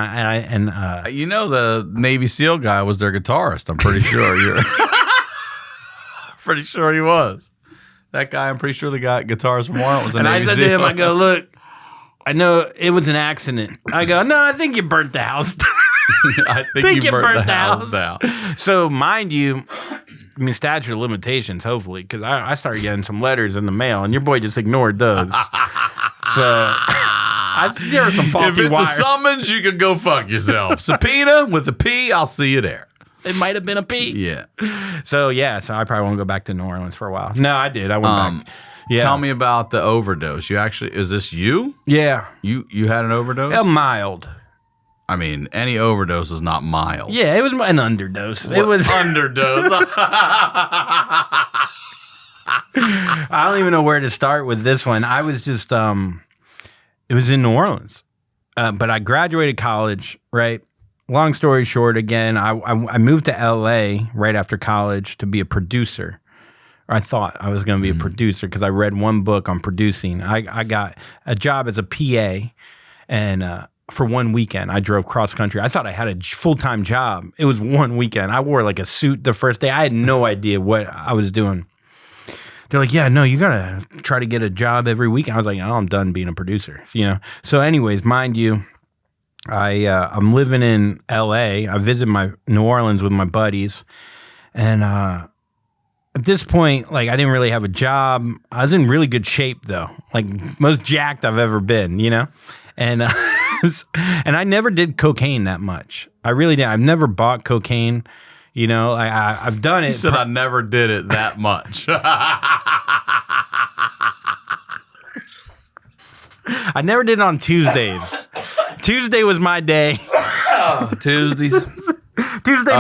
the Navy SEAL guy was their guitarist. I'm pretty sure. You're pretty sure he was. That guy, I'm pretty sure the guitarist from Warrant was a Navy SEAL. I said to him, I go, look, I know it was an accident. I go, no, I think you burnt the house down. I think you burnt the house down. So, mind you, statute of limitations, hopefully, because I started getting some letters in the mail, and your boy just ignored those. So, there were some faulty wires. If it's a summons, you could go fuck yourself. Subpoena with a P, I'll see you there. It might have been a P. Yeah. So I probably won't go back to New Orleans for a while. No, I did. I went back. Yeah. Tell me about the overdose. Is this you? Yeah. You had an overdose? Mild. I mean, any overdose is not mild. Yeah, it was an underdose. It was underdose. I don't even know where to start with this one. I was just it was in New Orleans. But I graduated college, right? Long story short, again, I moved to LA right after college to be a producer. I thought I was going to be a producer because I read one book on producing. I got a job as a PA, and for one weekend, I drove cross country. I thought I had a full-time job. It was one weekend. I wore like a suit the first day. I had no idea what I was doing. They're like, yeah, no, you got to try to get a job every weekend. I was like, oh, I'm done being a producer. So anyways, mind you, I'm living in LA. I visit my New Orleans with my buddies, and at this point, like, I didn't really have a job. I was in really good shape, though, like most jacked I've ever been, and and I never did cocaine that much. I really did. I've never bought cocaine. I've done it. You said I never did it that much. I never did it on Tuesdays. Tuesday was my day. Tuesday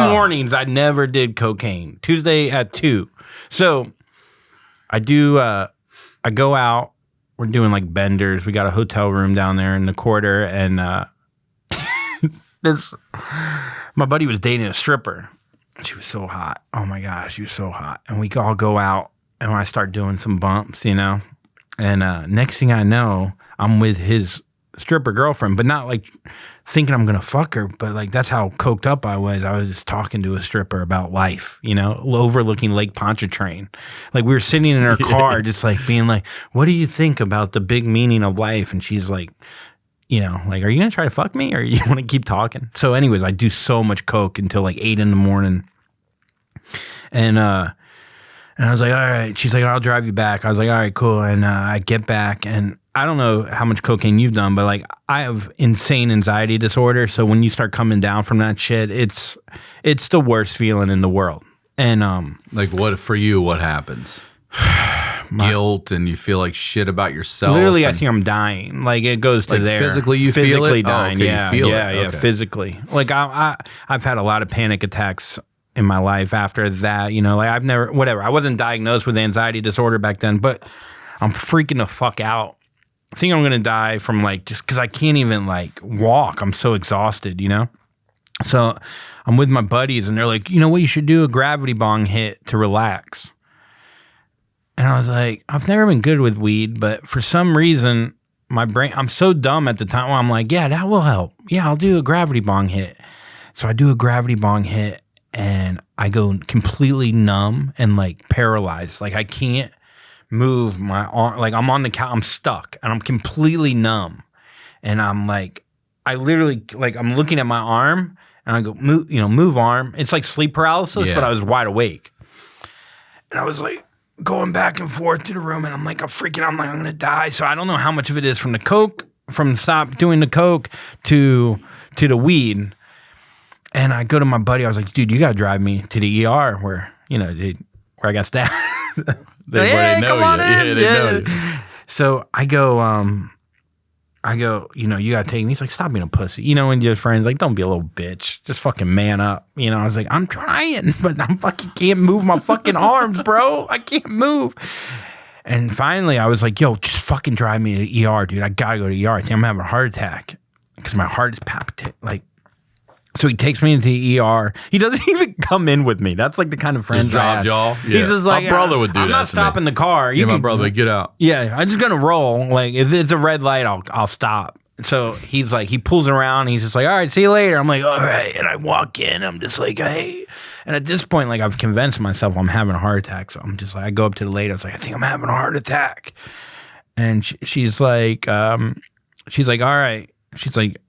mornings, I never did cocaine. Tuesday at 2. So I do, I go out. We're doing like benders. We got a hotel room down there in the quarter. And my buddy was dating a stripper. She was so hot. Oh my gosh, she was so hot. And we all go out and I start doing some bumps, And next thing I know, I'm with his stripper girlfriend, but not like thinking I'm gonna fuck her, but like that's how coked up I was. I was just talking to a stripper about life, you know, overlooking Lake Pontchartrain. Like we were sitting in her car, just like being like, "What do you think about the big meaning of life?" And she's like, you know, like, "Are you gonna try to fuck me, or you want to keep talking?" So, anyways, I do so much coke until like 8 a.m, and I was like, "All right." She's like, "I'll drive you back." I was like, "All right, cool." And I get back, and I don't know how much cocaine you've done, but like I have insane anxiety disorder. So when you start coming down from that shit, it's the worst feeling in the world. And like what for you? What happens? Guilt, and you feel like shit about yourself. Literally, I think I'm dying. Like it goes to like there. Physically, you feel it. Dying. Oh, okay, Yeah, you feel yeah, it. yeah. Okay. Physically, like I've had a lot of panic attacks in my life after that. You know, like I've never, whatever. I wasn't diagnosed with anxiety disorder back then, but I'm freaking the fuck out. I think I'm gonna die from like just because I can't even like walk. I'm so exhausted, you know. So I'm with my buddies, and they're like, "You know what? You should do a gravity bong hit to relax." And I was like, I've never been good with weed, but for some reason, my brain, I'm so dumb at the time where I'm like, yeah, that will help. Yeah, I'll do a gravity bong hit. So I do a gravity bong hit, and I go completely numb and like paralyzed. Like I can't move my arm. Like I'm on the couch, I'm stuck, and I'm completely numb. And I'm like, I literally, like I'm looking at my arm, and I go, move arm. It's like sleep paralysis, but I was wide awake. And I was like, going back and forth to the room, and I'm like, I'm gonna die. So I don't know how much of it is from the coke, from stop doing the coke to the weed. And I go to my buddy, I was like, dude, you gotta drive me to the ER where, you know, where I got stabbed. They know you. Yeah, they know you. So I go, you know, you gotta take me. He's like, stop being a pussy. You know, when your friends like, don't be a little bitch. Just fucking man up. You know, I was like, I'm trying, but I'm fucking can't move my fucking arms, bro. I can't move. And finally I was like, yo, just fucking drive me to the ER, dude. I gotta go to the ER. I think I'm having a heart attack because my heart is palpitating. Like, so he takes me into the ER. He doesn't even come in with me. That's like the kind of friends I have. y'all. Yeah. He's just like, my brother would do I'm that. not stopping the car. Yeah, my brother would get out. Yeah, I'm just gonna roll. Like if it's a red light, I'll stop. So he's like, he pulls around. And he's just like, all right, see you later. I'm like, all right. And I walk in. I'm just like, hey. And at this point, like I've convinced myself I'm having a heart attack. So I'm just like, I go up to the lady. I was like, I think I'm having a heart attack. And she's like, all right. She's like,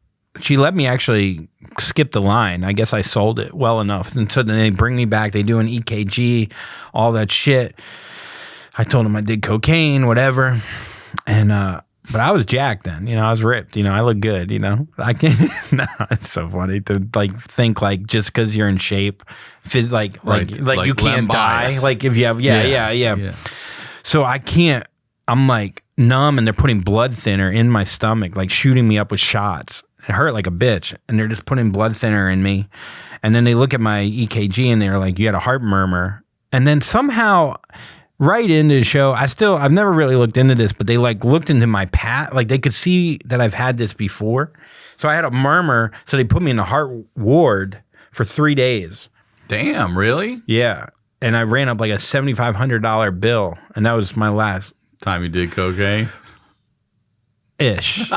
she let me actually skip the line. I guess I sold it well enough. And so then they bring me back. They do an EKG, all that shit. I told them I did cocaine, whatever. And, but I was jacked then, you know, I was ripped, you know, I look good, you know, I can't, no, it's so funny to like think like just cause you're in shape, like you can't die. Like if you have, yeah. So I can't, I'm like numb, and they're putting blood thinner in my stomach, like shooting me up with shots. It hurt like a bitch, and they're just putting blood thinner in me. And then they look at my EKG, and they're like, you had a heart murmur. And then somehow right into the show, I've never really looked into this, but they like looked into my like they could see that I've had this before. So I had a murmur, so they put me in the heart ward for 3 days. Damn, really? Yeah. And I ran up like a $7,500 bill, and that was my last time you did cocaine? Ish.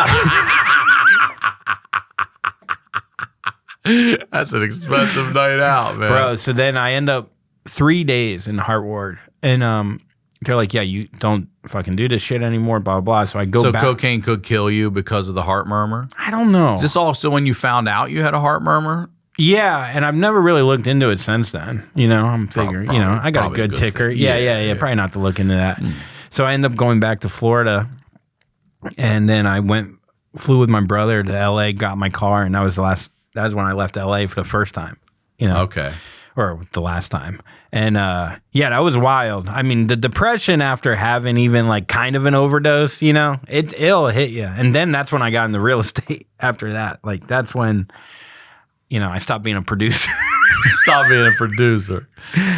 That's an expensive night out, man. Bro, so then I end up 3 days in the heart ward. And they're like, yeah, you don't fucking do this shit anymore, blah, blah, blah. So I go back. So cocaine could kill you because of the heart murmur? I don't know. Is this also when you found out you had a heart murmur? Yeah, and I've never really looked into it since then. You know, I'm figuring, you know, I got a good ticker. Yeah. Probably not to look into that. So I end up going back to Florida, and then I flew with my brother to LA, got my car, and that was when I left LA for the first time. You know? Okay. Or the last time. And yeah, that was wild. I mean, the depression after having even like kind of an overdose, you know, it'll hit you. And then that's when I got into real estate after that. Like that's when, you know, I stopped being a producer. Stop being a producer.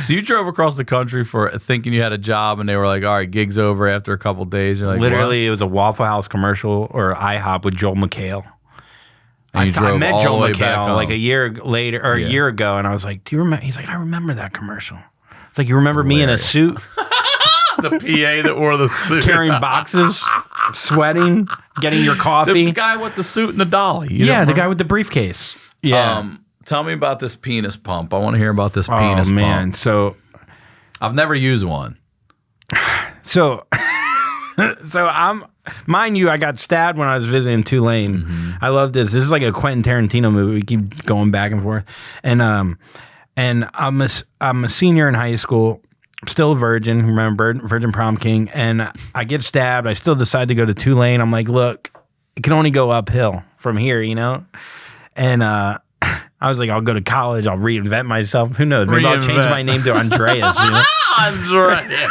So you drove across the country for thinking you had a job, and they were like, all right, gig's over after a couple of days. You're like, literally, what? It was a Waffle House commercial or IHOP with Joel McHale. And I met Joel McHale like a year later or a year ago, and I was like, do you remember? He's like, I remember that commercial. It's like, you remember me in a suit? The PA that wore the suit. Carrying boxes? sweating, getting your coffee. The guy with the suit and the dolly. You Yeah, don't the guy remember? with the briefcase. Yeah. Tell me about this penis pump. I want to hear about this penis man. pump. So I've never used one. So mind you, I got stabbed when I was visiting Tulane. Mm-hmm. I love this. This is like a Quentin Tarantino movie. We keep going back and forth. And I'm a senior in high school. I'm still a virgin, remember, virgin prom king. And I get stabbed. I still decide to go to Tulane. I'm like, look, it can only go uphill from here, you know? And I was like, I'll go to college. I'll reinvent myself. Who knows? Maybe I'll change my name to Andreas, you know? Andreas.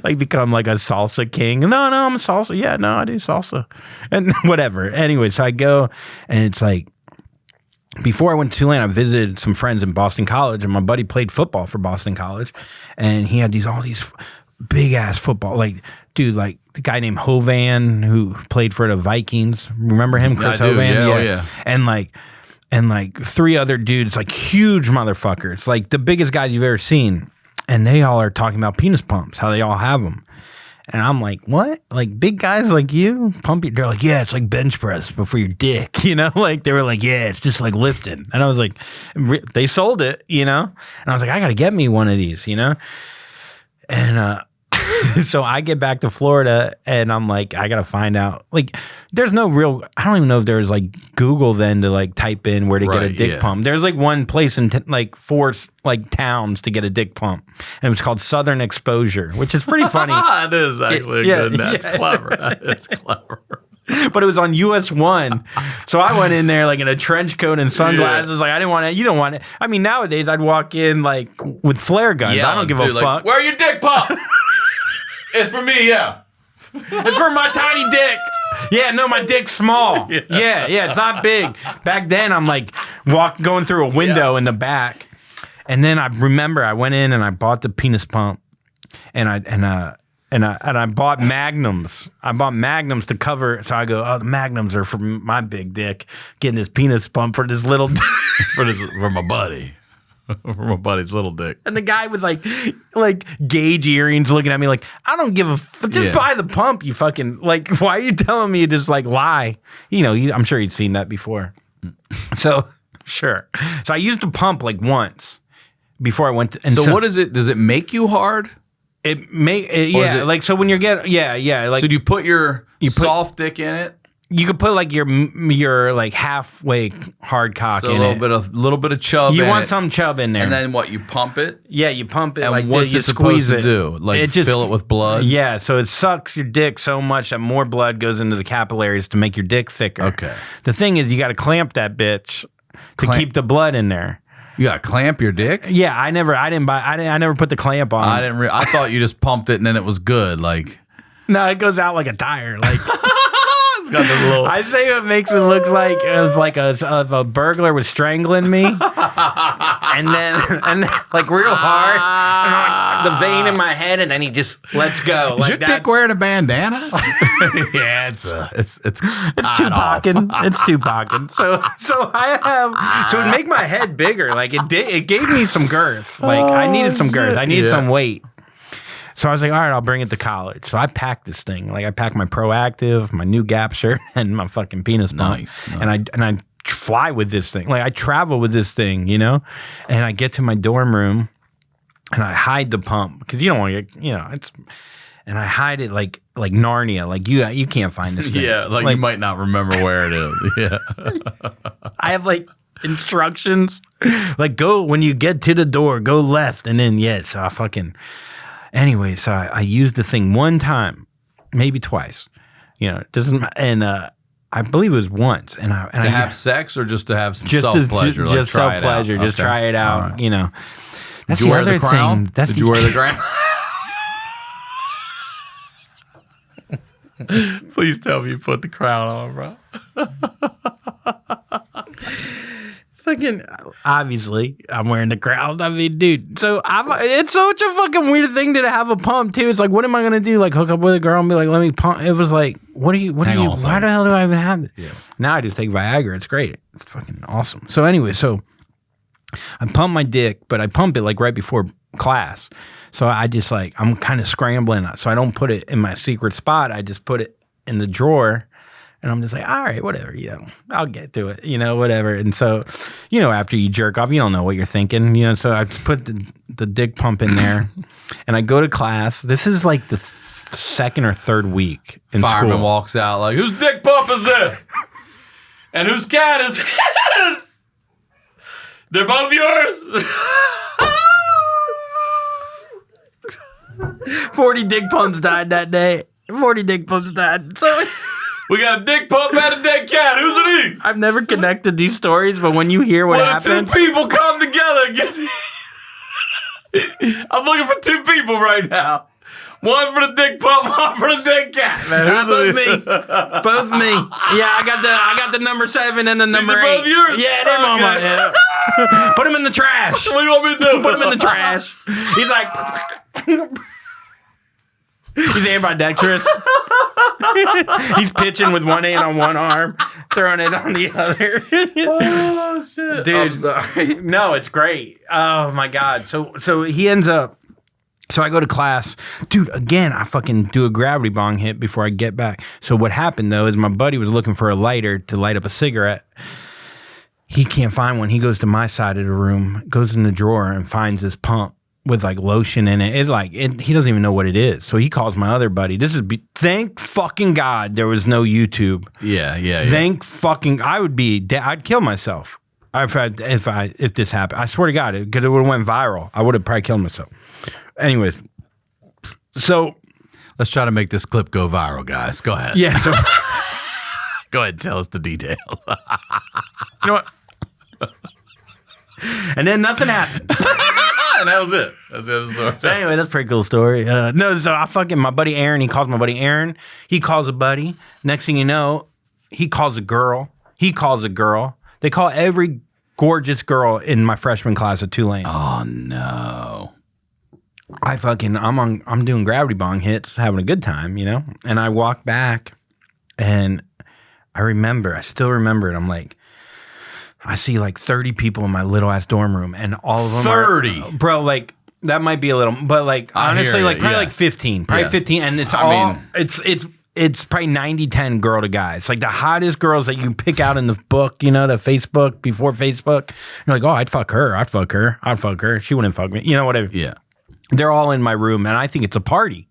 Like become like a salsa king. No, I'm a salsa. Yeah, no, I do salsa. And whatever. Anyway, so I go and it's like, before I went to Tulane, I visited some friends in Boston College, and my buddy played football for Boston College, and he had all these big ass football, like dude, like the guy named Hovan who played for the Vikings. Remember him, Chris Hovan? Yeah, yeah. And like three other dudes, like huge motherfuckers, like the biggest guys you've ever seen, and they all are talking about penis pumps, how they all have them. And I'm like, what? Like big guys like you pump your? They're like, yeah, it's like bench press, but for your dick, you know? Like they were like, yeah, it's just like lifting. And I was like, they sold it, you know? And I was like, I got to get me one of these, you know? And so I get back to Florida and I'm like, I got to find out. Like, there's no real, I don't even know if there's like Google then to like type in where to get a dick pump. There's like one place in like 4 like towns to get a dick pump. And it was called Southern Exposure, which is pretty funny. It is actually a good. That's clever. It's clever. But it was on US 1. So I went in there like in a trench coat and sunglasses. Like, I didn't want it. You don't want it. I mean, nowadays I'd walk in like with flare guns. I don't give a fuck. Where are your dick pumps? It's for me, yeah. It's for my tiny dick. Yeah, no, my dick's small. Yeah, it's not big. Back then, I'm like going through a window in the back. And then I remember I went in and I bought the penis pump. And I bought Magnums. I bought Magnums to cover. So I go, oh, the Magnums are for my big dick. Getting this penis pump for this little for my buddy. For my buddy's little dick. And the guy with like gauge earrings looking at me like, I don't give a fuck. Just buy the pump, you fucking, like, why are you telling me to just like lie? You know, I'm sure he'd seen that before. So, sure. So I used the pump like once before I went to. And so what is it? Does it make you hard? Like, so when you're getting, like. So do you put your soft dick in it? You could put like your like halfway hard cock in it. A little bit of chub. You want some chub in there, and then what? You pump it. Yeah, you pump it. And like what's you it supposed squeeze to do? Like fill it with blood. Yeah, so it sucks your dick so much that more blood goes into the capillaries to make your dick thicker. Okay. The thing is, you got to clamp that bitch to keep the blood in there. You got to clamp your dick? Yeah, I never put the clamp on. I thought you just pumped it and then it was good. Like, no, it goes out like a tire. Like. It's got the little. I say it makes it look like a burglar was strangling me, and then like real hard, the vein in my head, and then he just lets go. Is your dick wearing a bandana? Yeah, it's Tupac-ing. It's Tupac-ing. So it would make my head bigger. Like it gave me some girth. Like I needed some girth. I needed some weight. So I was like, all right, I'll bring it to college. So I packed this thing. Like I packed my Proactive, my new Gap shirt, and my fucking penis pump. Nice. And I fly with this thing. Like I travel with this thing, you know? And I get to my dorm room and I hide the pump because you don't want to get, you know, and I hide it like Narnia. Like you can't find this thing. Yeah, like you might not remember where it is. Yeah. I have like instructions. Like go when you get to the door, go left, and then so I fucking. Anyway, so I used the thing one time, maybe twice. You know, it doesn't, and I believe it was once. And I have sex or just to have some self pleasure, just self pleasure, just try it out. Right. You know, that's Did you wear the crown? Thing. Did you wear the crown? Please tell me you put the crown on, bro. Fucking obviously, I'm wearing the crown. I mean, dude. So it's such a fucking weird thing to have a pump too. It's like, what am I gonna do? Like hook up with a girl and be like, let me pump. It was like, what do you? Why the hell do I even have it? Yeah. Now I just take Viagra. It's great. It's fucking awesome. So anyway, so I pump my dick, but I pump it like right before class. So I just like, I'm kind of scrambling. So I don't put it in my secret spot. I just put it in the drawer. And I'm just like, all right, whatever, I'll get to it, whatever. And so, after you jerk off, you don't know what you're thinking, so I just put the dick pump in there and I go to class. This is like the second or third week in Fireman school. walks out like, whose dick pump is this? And whose cat is this? They're both yours? 40 dick pumps died that day. 40 dick pumps died. So We got a dick pump and a dead cat. Who's it? I've never connected these stories, but when you hear what happens, two people come together. I'm looking for two people right now. One for the dick pump, one for the dead cat. Man, both me. Both me. Yeah, I got the number 7 and the number 8. Both yours? Yeah, they're mama. Yeah. Put them in the trash. What do you want me to do? Put them in the trash. He's like, he's ambidextrous. He's pitching with one hand on one arm, throwing it on the other. Oh shit, dude! I'm sorry. No, it's great. Oh my god. So he ends up. So I go to class, dude. Again, I fucking do a gravity bong hit before I get back. So what happened though is my buddy was looking for a lighter to light up a cigarette. He can't find one. He goes to my side of the room, goes in the drawer, and finds this pump with like lotion in it. He doesn't even know what it is. So he calls my other buddy. Thank fucking God there was no YouTube. Yeah. Thank fucking, I'd kill myself if this happened. I swear to God, because it would have went viral. I would have probably killed myself. Anyways, so let's try to make this clip go viral, guys. Go ahead. yeah. So go ahead and tell us the details. you know what? And then nothing happened. And that was it. That's the story. So anyway, that's a pretty cool story. My buddy Aaron, he calls my buddy Aaron. He calls a buddy. Next thing you know, he calls a girl. He calls a girl. They call every gorgeous girl in my freshman class at Tulane. Oh no. I'm doing gravity bong hits, having a good time, And I walk back and I still remember it. I'm like, I see like 30 people in my little ass dorm room, and all of them 30? Bro, like that might be a little, but like honestly, like probably like 15, probably 15, and it's it's probably 90-10 girl to guy. It's like the hottest girls that you pick out in the book, the Facebook before Facebook. You're like, oh, I'd fuck her. She wouldn't fuck me, whatever. Yeah. They're all in my room, and I think it's a party.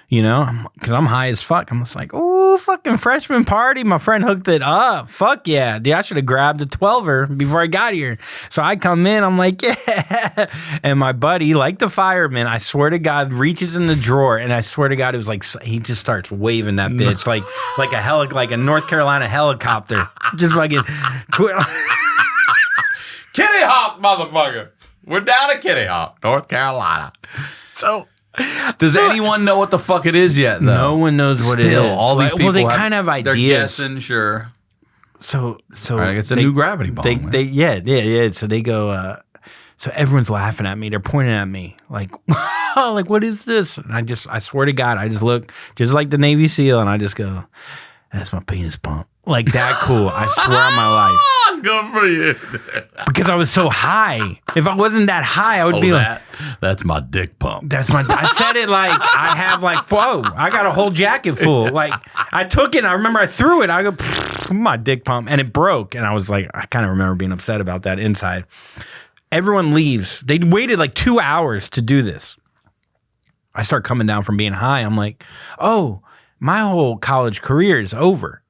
Because I'm high as fuck. I'm just like, oh, fucking freshman party. My friend hooked it up. Fuck yeah. Dude, I should have grabbed a 12er before I got here. So I come in, I'm like, yeah. And my buddy, like the fireman, I swear to God, reaches in the drawer, and I swear to God, it was like, he just starts waving that bitch like a North Carolina helicopter. Just fucking Kitty Hawk, motherfucker. We're down to Kitty Hawk, North Carolina. Does anyone know what the fuck it is yet, though? No one knows what it is. All these people they kind of have ideas. They're guessing, sure. So right, it's a new gravity bomb. Yeah. So they go. So everyone's laughing at me. They're pointing at me like, like what is this? And I swear to God, I just look just like the Navy SEAL, and I just go, that's my penis pump. Like that cool. I swear on my life. Good for you. Because I was so high. If I wasn't that high, I would be like, that's my dick pump. I said it like I have like, whoa, I got a whole jacket full. Like I took it, I remember I threw it. I go, my dick pump, and it broke. And I was like, I kind of remember being upset about that inside. Everyone leaves. They waited like 2 hours to do this. I start coming down from being high. I'm like, oh, my whole college career is over.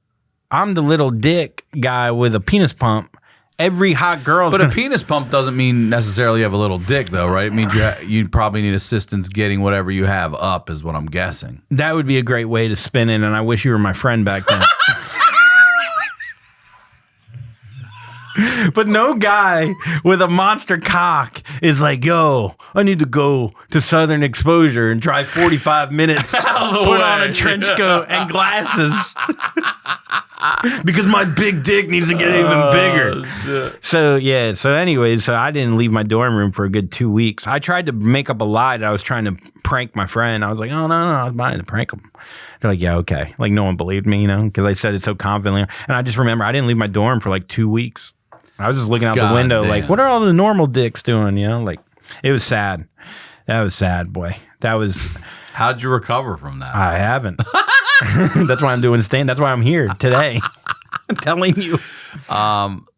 I'm the little dick guy with a penis pump. Every hot girl. But a penis pump doesn't mean necessarily you have a little dick, though, right? It means you probably need assistance getting whatever you have up, is what I'm guessing. That would be a great way to spin it, and I wish you were my friend back then. But no guy with a monster cock is like, yo, I need to go to Southern Exposure and drive 45 minutes, put on a trench coat and glasses. Because my big dick needs to get even bigger. Shit. So anyways, I didn't leave my dorm room for a good 2 weeks. I tried to make up a lie that I was trying to prank my friend. I was like, oh, no, I was trying to prank him. They're like, yeah, okay. Like no one believed me, because I said it so confidently. And I just remember I didn't leave my dorm for like 2 weeks. I was just looking out God the window damn. like, what are all the normal dicks doing? You know, like it was sad. That was sad, boy. That was. How'd you recover from that? I haven't. That's why I'm doing That's why I'm here today. I'm telling you.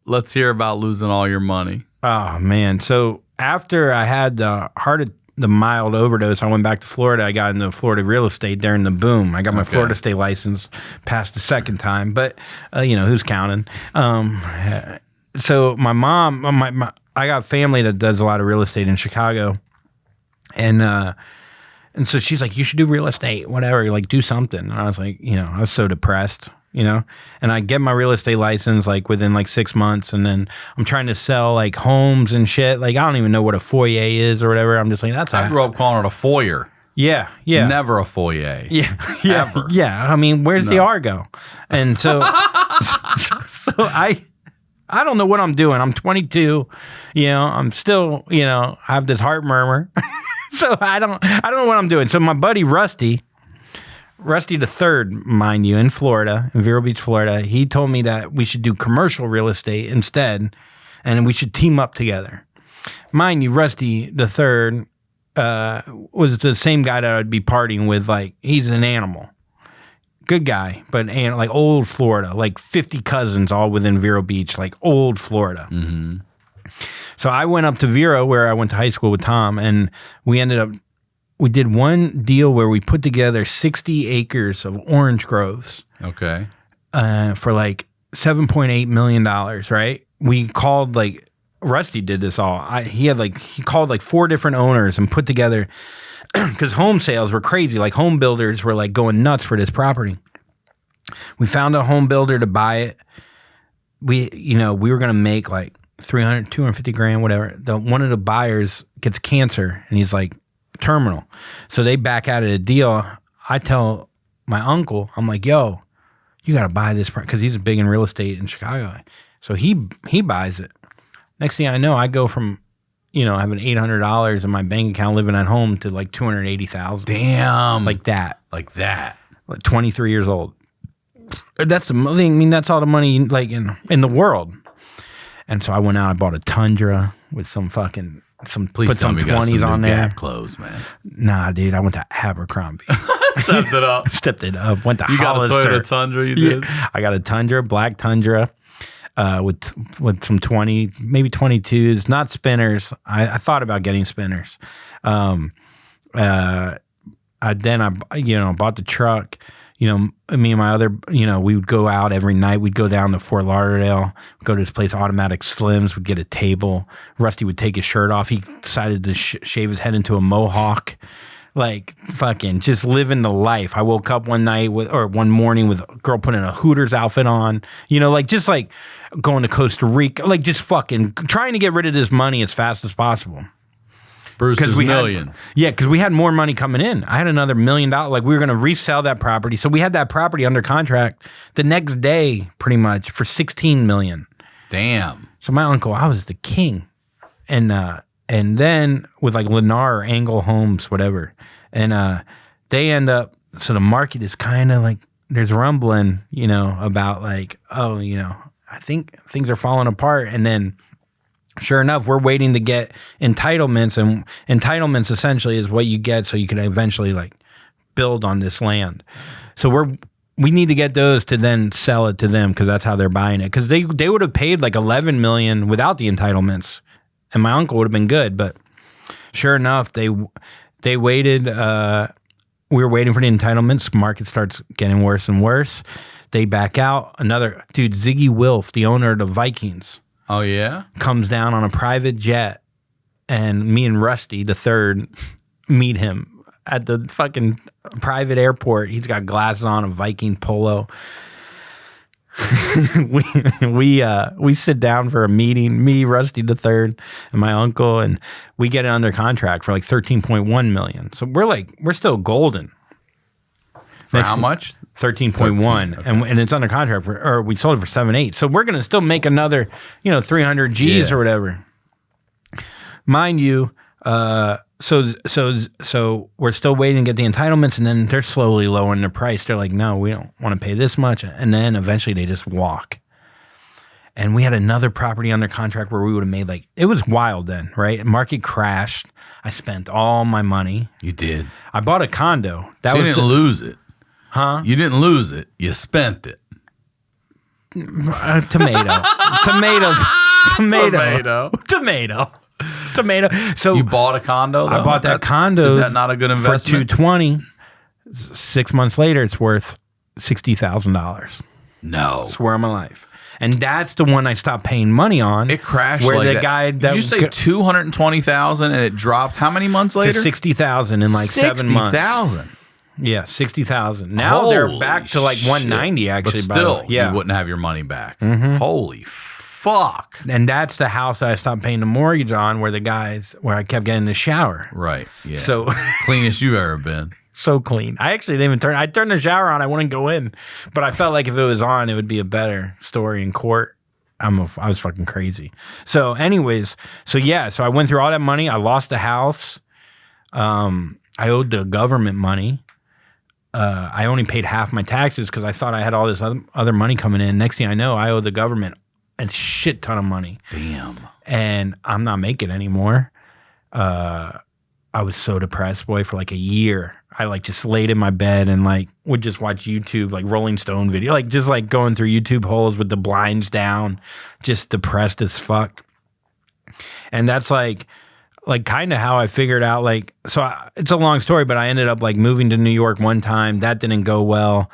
Let's hear about losing all your money. Oh man. So after I had the mild overdose, I went back to Florida. I got into Florida real estate during the boom. I got my Florida state license, passed the second time, but who's counting? So my mom, I got family that does a lot of real estate in Chicago, and so she's like, you should do real estate, whatever, like do something. And I was like, I was so depressed, and I get my real estate license like within like 6 months. And then I'm trying to sell like homes and shit. Like, I don't even know what a foyer is or whatever. I'm just like, I grew up calling it a foyer. Yeah. Never a foyer. Yeah. Ever. Yeah. I mean, where's the R go? And so, so I don't know what I'm doing. I'm 22, I'm still, I have this heart murmur. So I don't know what I'm doing. So my buddy Rusty the third, mind you, in Florida, in Vero Beach, Florida, he told me that we should do commercial real estate instead, and we should team up together. Mind you, Rusty the third was the same guy that I'd be partying with. Like, he's an animal. Good guy, but like old Florida, like 50 cousins all within Vero Beach, like old Florida. Mm-hmm. So I went up to Vero, where I went to high school with Tom, and we did one deal where we put together 60 acres of orange groves. Okay. For like $7.8 million, right? We called like, Rusty did this all. He called like 4 different owners and put together, because home sales were crazy. Like home builders were like going nuts for this property. We found a home builder to buy it. We were going to make like 250 grand, whatever. One of the buyers gets cancer and he's like terminal. So they back out of the deal. I tell my uncle, I'm like, yo, you got to buy this, because he's big in real estate in Chicago. So he buys it. Next thing I know, I go from, having $800 in my bank account living at home to like $280,000. Damn. Like that. Like that. Like 23 years old. That's the thing. I mean, that's all the money like in the world. And so I went out, I bought a Tundra with some put some 20s on there. Gap clothes, man. Nah, dude, I went to Abercrombie. Stepped it up. Went to You Hollister. got a Toyota Tundra, you did? Yeah, I got a Tundra, black Tundra, with some 20, maybe 22s, not spinners. I thought about getting spinners. I bought the truck. Me and my other, we would go out every night. We'd go down to Fort Lauderdale, go to this place, Automatic Slims, we'd get a table. Rusty would take his shirt off. He decided to shave his head into a mohawk. Like, fucking just living the life. I woke up one morning with a girl putting a Hooters outfit on, just like going to Costa Rica, like just fucking trying to get rid of this money as fast as possible. Bruce's millions. Because we had more money coming in. I had another $1 million. Like, we were going to resell that property. So we had that property under contract the next day, pretty much, for $16 million. Damn. So my uncle, I was the king. And then with like Lennar or Angle Homes, whatever. And they end up, so the market is kind of like, there's rumbling, about like, I think things are falling apart. And then sure enough, we're waiting to get entitlements, and entitlements essentially is what you get so you can eventually like build on this land. So we need to get those to then sell it to them, because that's how they're buying it. Because they would have paid like $11 million without the entitlements, and my uncle would have been good. But sure enough, they waited. We were waiting for the entitlements. Market starts getting worse and worse. They back out. Another dude, Ziggy Wilf, the owner of the Vikings. Oh, yeah? Comes down on a private jet, and me and Rusty the third meet him at the fucking private airport. He's got glasses on, a Viking polo. we sit down for a meeting, me, Rusty the third, and my uncle, and we get it under contract for like $13.1 million. So we're still golden. For how much? 13.1, okay. and it's under contract or we sold it for 7.8. So we're gonna still make another, 300 G's or whatever. Mind you, so we're still waiting to get the entitlements, and then they're slowly lowering the price. They're like, no, we don't want to pay this much, and then eventually they just walk. And we had another property under contract where we would have made like, it was wild then, right? Market crashed. I spent all my money. You did. I bought a condo. So you didn't lose it. Huh? You didn't lose it. You spent it. Tomato. So you bought a condo, though? I bought that condo. Is that not a good investment? For $220. 6 months later, it's worth $60,000. No. Swear on my life. And that's the one I stopped paying money on. It crashed where like the that. guy that Did you say 220,000 and it dropped how many months later? To 60,000 in like 7 months. 60,000. Yeah, 60,000. Now they're back to like 190 actually. But still, yeah. you wouldn't have your money back. Mm-hmm. Holy fuck. And that's the house that I stopped paying the mortgage on where I kept getting the shower. Right. Yeah. So cleanest you've ever been. So clean. I actually didn't even I turned the shower on. I wouldn't go in. But I felt like if it was on, it would be a better story in court. I was fucking crazy. So anyways, so I went through all that money. I lost the house. I owed the government money. I only paid half my taxes because I thought I had all this other money coming in. Next thing I know, I owe the government a shit ton of money. Damn. And I'm not making anymore. I was so depressed, boy, for like a year. I like just laid in my bed and like would just watch YouTube, like Rolling Stone video, like just like going through YouTube holes with the blinds down, just depressed as fuck. And that's like kind of how I figured out it's a long story, but I ended up like moving to New York one time. That didn't go well.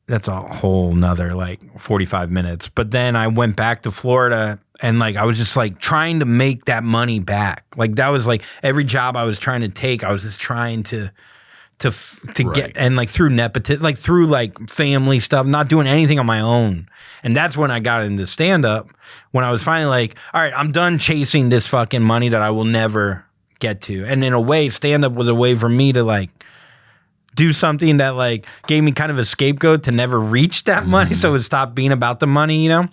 That's a whole nother like 45 minutes. But then I went back to Florida and like I was just like trying to make that money back. Like that was like every job I was trying to take, I was just trying to right. get, and like through nepotism, like through like family stuff, not doing anything on my own. And that's when I got into stand up, when I was finally like, all right, I'm done chasing this fucking money that I will never get to. And in a way, stand up was a way for me to like do something that like gave me kind of a scapegoat to never reach that money. So it stopped being about the money, you know?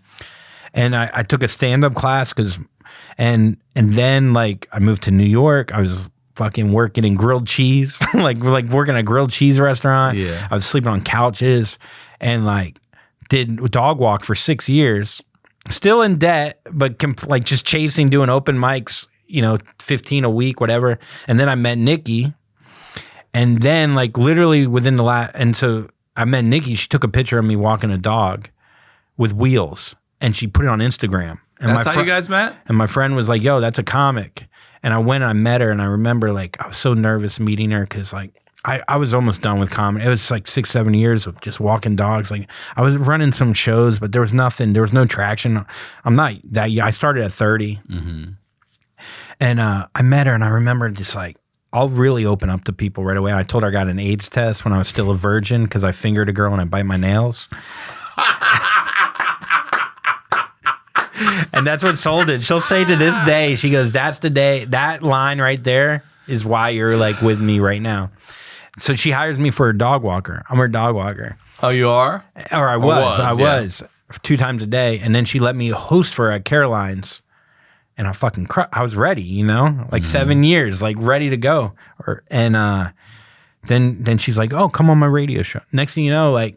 And I took a stand up class and then like I moved to New York. I was fucking working in grilled cheese, like working at a grilled cheese restaurant. Yeah. I was sleeping on couches and like did dog walk for 6 years, still in debt, but like just chasing, doing open mics, 15 a week, whatever. And then I met Nikki, and then like literally within and so I met Nikki. She took a picture of me walking a dog with wheels and she put it on Instagram. And that's how you guys met? And my friend was like, yo, that's a comic. And I went and I met her, and I remember like I was so nervous meeting her because like I was almost done with comedy. It was like 6-7 years of just walking dogs. Like I was running some shows, but there was nothing. There was no traction. I'm not that young. I started at 30. Mm-hmm. And I met her, and I remember just like I'll really open up to people right away. I told her I got an AIDS test when I was still a virgin because I fingered a girl and I bite my nails. And that's what sold it. She'll say to this day, she goes, that's the day, that line right there is why you're like with me right now. So she hires me for a dog walker. I'm her dog walker. Oh, you are? Or I was 2 times a day. And then she let me host for her at Caroline's. And I was ready, like 7 years, like ready to go. Then she's like, oh, come on my radio show. Next thing you know, like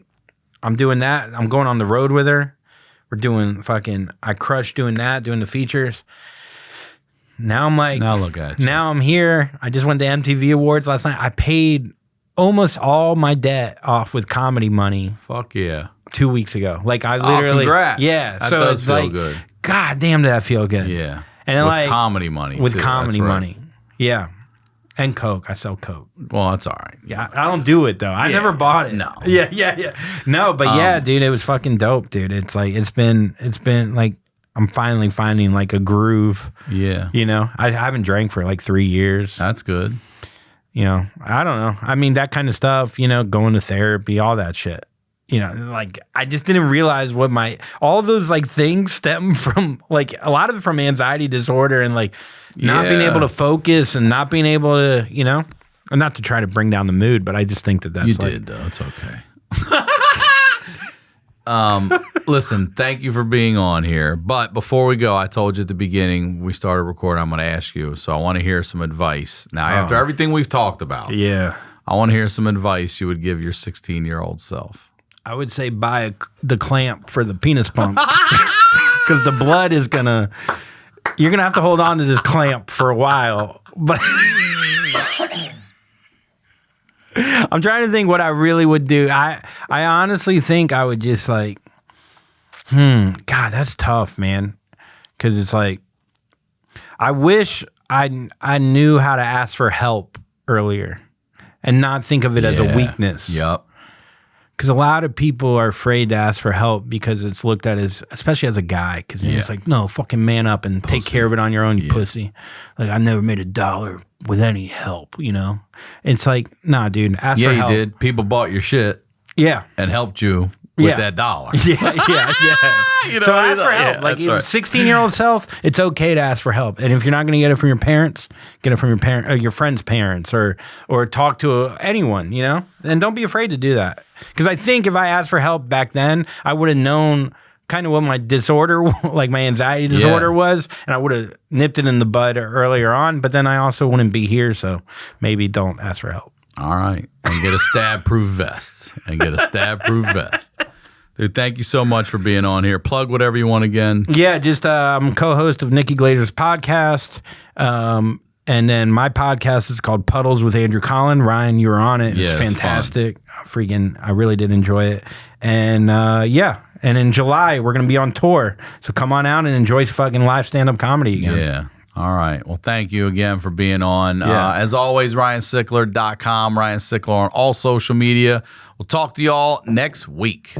I'm doing that. I'm going on the road with her. We're doing I crushed doing that, doing the features. Now I'm like, now look at you. Now I'm here. I just went to MTV Awards last night. I paid almost all my debt off with comedy money. Fuck yeah. 2 weeks ago. Like I literally, congrats. Yeah. That so does it's feel like, good. God damn, did that feel good? Yeah. And with like comedy money. With too. comedy That's right. money. Yeah. And Coke. I sell Coke. Well, that's all right. Yeah, I don't do it though. I never bought it. No. Yeah. No, but yeah, dude, it was fucking dope, dude. It's like it's been like I'm finally finding like a groove. Yeah. I haven't drank for like 3 years. That's good. I don't know. I mean, that kind of stuff, going to therapy, all that shit. Like I just didn't realize what all those like things stem from, like a lot of it from anxiety disorder and like not being able to focus and not being able to, and not to try to bring down the mood, but I just think that's you did though. It's okay. Listen, thank you for being on here. But before we go, I told you at the beginning we started recording, I'm going to ask you. So I want to hear some advice. Now, after everything we've talked about, yeah, I want to hear some advice you would give your 16-year-old self. I would say buy the clamp for the penis pump. because the blood is gonna. You're gonna have to hold on to this clamp for a while. But I'm trying to think what I really would do. I honestly think I would just like, God, that's tough, man. Because it's like, I wish I knew how to ask for help earlier and not think of it as a weakness. Yep. Because a lot of people are afraid to ask for help because it's looked at as, especially as a guy, because it's like, no, fucking man up and take care of it on your own, you pussy. Like, I never made $1 with any help, you know? It's like, nah, dude, ask for help. Yeah, you did. People bought your shit. Yeah. And helped you with that $1. Yeah. You know, so ask for help. Like, 16-year-old self, it's okay to ask for help. And if you're not going to get it from your parents, get it from your friend's parents, or talk to anyone, you know? And don't be afraid to do that. Because I think if I asked for help back then, I would have known kind of what my disorder, like my anxiety disorder was, and I would have nipped it in the bud earlier on, but then I also wouldn't be here, so maybe don't ask for help. All right. And get a stab-proof vest. Dude, thank you so much for being on here. Plug whatever you want again. Yeah, just I'm co-host of Nikki Glaser's podcast. And then my podcast is called Puddles with Andrew Collin. Ryan, you were on it. It's fantastic. I really did enjoy it. And and in July, we're going to be on tour. So come on out and enjoy fucking live stand-up comedy again. Yeah. All right. Well, thank you again for being on. As always, RyanSickler.com, Ryan Sickler on all social media. We'll talk to y'all next week.